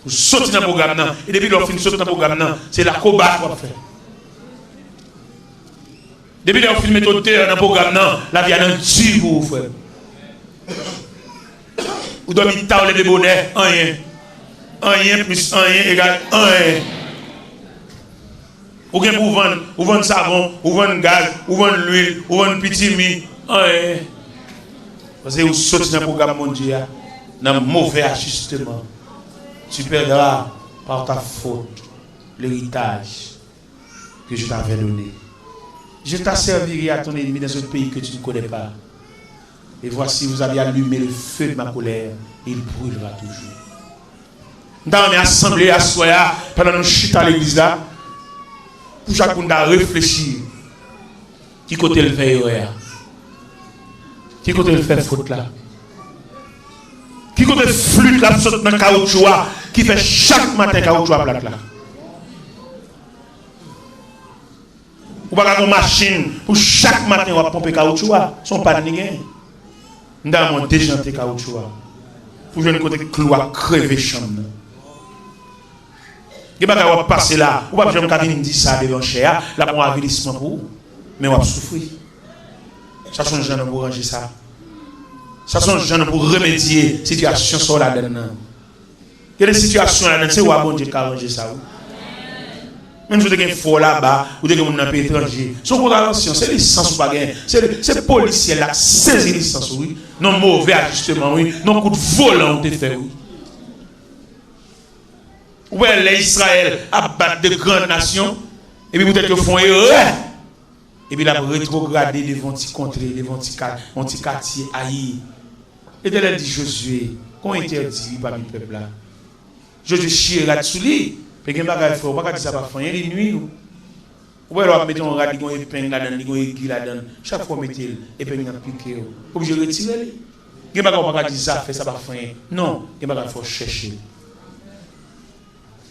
Ou sorti dans le programme, et depuis qu'on finit sorti dans le programme, c'est la combat qu'on va faire. Depuis qu'on finit mettre au terre dans le programme, la vie a un tube pour vous faire. Ou dormir tard les bonheur, rien. 1 plus 1 égale 1. Ou bien pour vendre savon, ou vendre gaz, ou vendre l'huile, ou vendre petit mi. Parce que vous sautez dans le programme mondial, dans un mauvais ajustement. Tu perdras par ta faute l'héritage que je t'avais donné. Je t'asservirai à ton ennemi dans un pays que tu ne connais pas. Et voici, vous avez allumé le feu de ma colère, et il brûlera toujours. Dans les assemblées à Soya, pendant nous chute à l'église là, pour chacun d'à réfléchir. Qui côté le fait erreur? Qui côté le fait faute là? Qui côté flûte là saute dans le caoutchouc qui fait chaque matin caoutchouc à plat là? Ou pas une machine pour chaque matin on va pomper caoutchouc, son pas de rien. Nous avons déjanté caoutchouc. Pour venir côté clou à crever chambre. Il va pas passer là, ou pas jamais venir dire ça devant cher, là pour avilissement pour vous, mais on va souffrir. Ça sont les gens pour ranger ça. Ça sont les gens pour remédier la situation sur la dedans. Il y a des situations là-dedans, c'est où bon Dieu qui a arrangé ça. Même si vous avez un faux là-bas, ou vous avez un pays étranger, son contravention, c'est licence ou pas gagner. C'est policier là, saisi licence, oui. Non mauvais ajustement, oui. Non coup de volant, on te fait, oui. Ouais, les Israël abattent de grandes nations, et puis peut-être qu'ils font erreur. Et puis là, rétrograder devant petit contrées, devant petit quartier, aïe. Et de là, dit Josué, qu'on interdit parmi le peuple là. Josué chiera dessus lui. Mais il n'y a pas de faire, on ne peut pas dire ça va faire, il y a des nuits. Ou alors, mettons un radis, un épingle là-dedans, un aiguille là-dedans. Chaque fois, mettez l'épingle dans le piqué. Obligé de retirer. Il n'y a pas de dire ça, fait ça va faire. Non, il n'y a pas de faire chercher.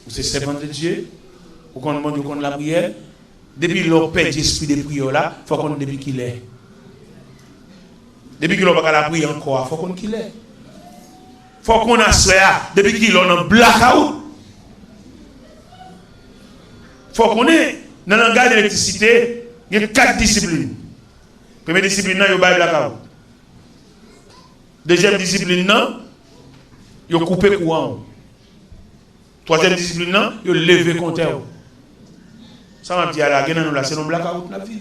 Vous êtes servant de Dieu, vous connaissez la prière. Depuis l'on perd l'esprit de prière là, il faut qu'on depuis qu'il est. Depuis qu'il n'a pas la prière encore, il faut qu'on qu'il est. Il faut qu'on a ça, depuis qu'il est en blackout. Il faut qu'on est dans le langage de l'électricité, il y a 4 disciplines. Première discipline, il y a blackout. Deuxième discipline, il y a coupé courant. Troisième discipline, il y a levé compteur. Ça m'a dit à la gueule, c'est un blackout la vie.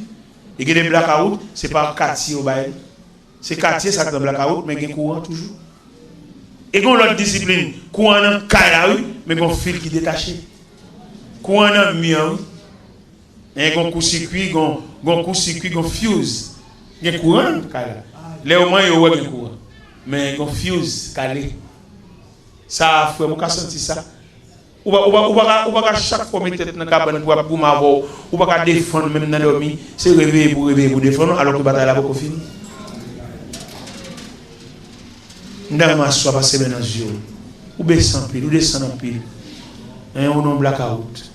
Et il y a des blackouts, ce n'est pas quartier au bail. C'est quartier, ça c'est un blackout, mais il y a un courant toujours. Et il y a l'autre discipline, courant dans le caille, mais il y a un fil qui est détaché. Courant dans le mur, il y a un court-circuit, il y a un court-circuit, il y a un fuse. Il y a un courant dans le caille. Là au moins, il y a un courant. Mais il y a un fuse calé. Ça, il faut que senti ça. Ou pas chaque fois mettre tête dans la cabane pour m'avoir, ou pas défendre même dans le dormi, c'est réveiller pour défendre alors que la bataille n'a pas fini. Nous avons assoir passer dans les yeux. Ou descend pile, ou descend en pile. Et on a un blackout.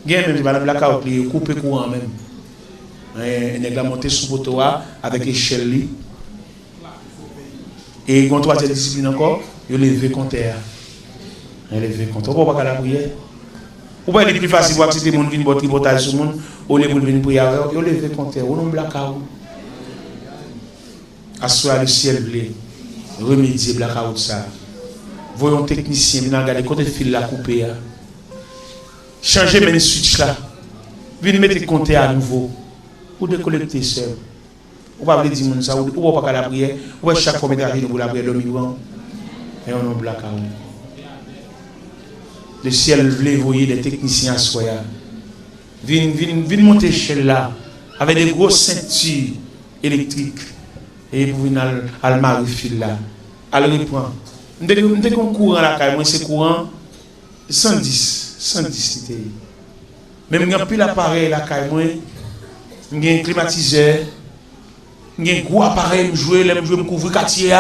Il y a même un blackout, il coupe courant même. Il a monté sous poteau avec échelle. Et il y a une troisième discipline encore, il a levé compteur. On ne peut pas la prière. Ou pas être plus facile pour accepter mon vin botri botage sur monde ou les venir prier avec on lever compteur on blackout. Assoir le ciel bleu. Remédier blackout ça. Voyons technicien venir regarder côté fil la couper. Changer même switch là. Venir mettre compteur à nouveau ou déconnecter seul. Ou pas dire mon ça ou pas la prière ou chaque fois mettre pour la prière dormir et on blackout. Le ciel voulait voyer des techniciens à Soya. Viens monter l'échelle là, avec des grosses ceintures électriques. Et vous venez à le fil là. À le reprendre. Dès qu'on courant là, c'est courant 110 c'était. Même quand plus l'appareil là, il y a un climatiseur, il y a un gros appareil, je me couvre quartier.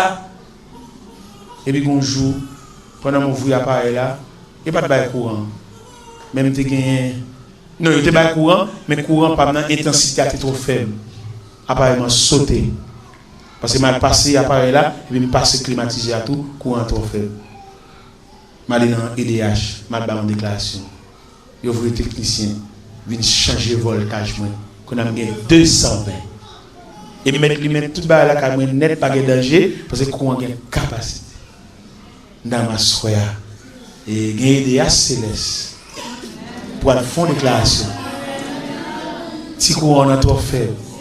Et puis on joue, pendant que je ouvre l'appareil là, il n'y a pas de courant. Même si non, il y a pas courant, mais le courant par l'intensité est trop faible. L'appareil m'a sauté. Parce que mal passé l'appareil là, et puis je passe climatisé à tout, courant trop faible. Je suis dans EDH, je suis en déclaration. Je veux les techniciens viennent changer le voltage. Qu'on a mis 220. Et mettre tout le bas là, net, pas de danger, parce que le courant a une capacité. Dans ma soya. Et il y a des célestes pour faire une déclaration. Si couronne a trop faible.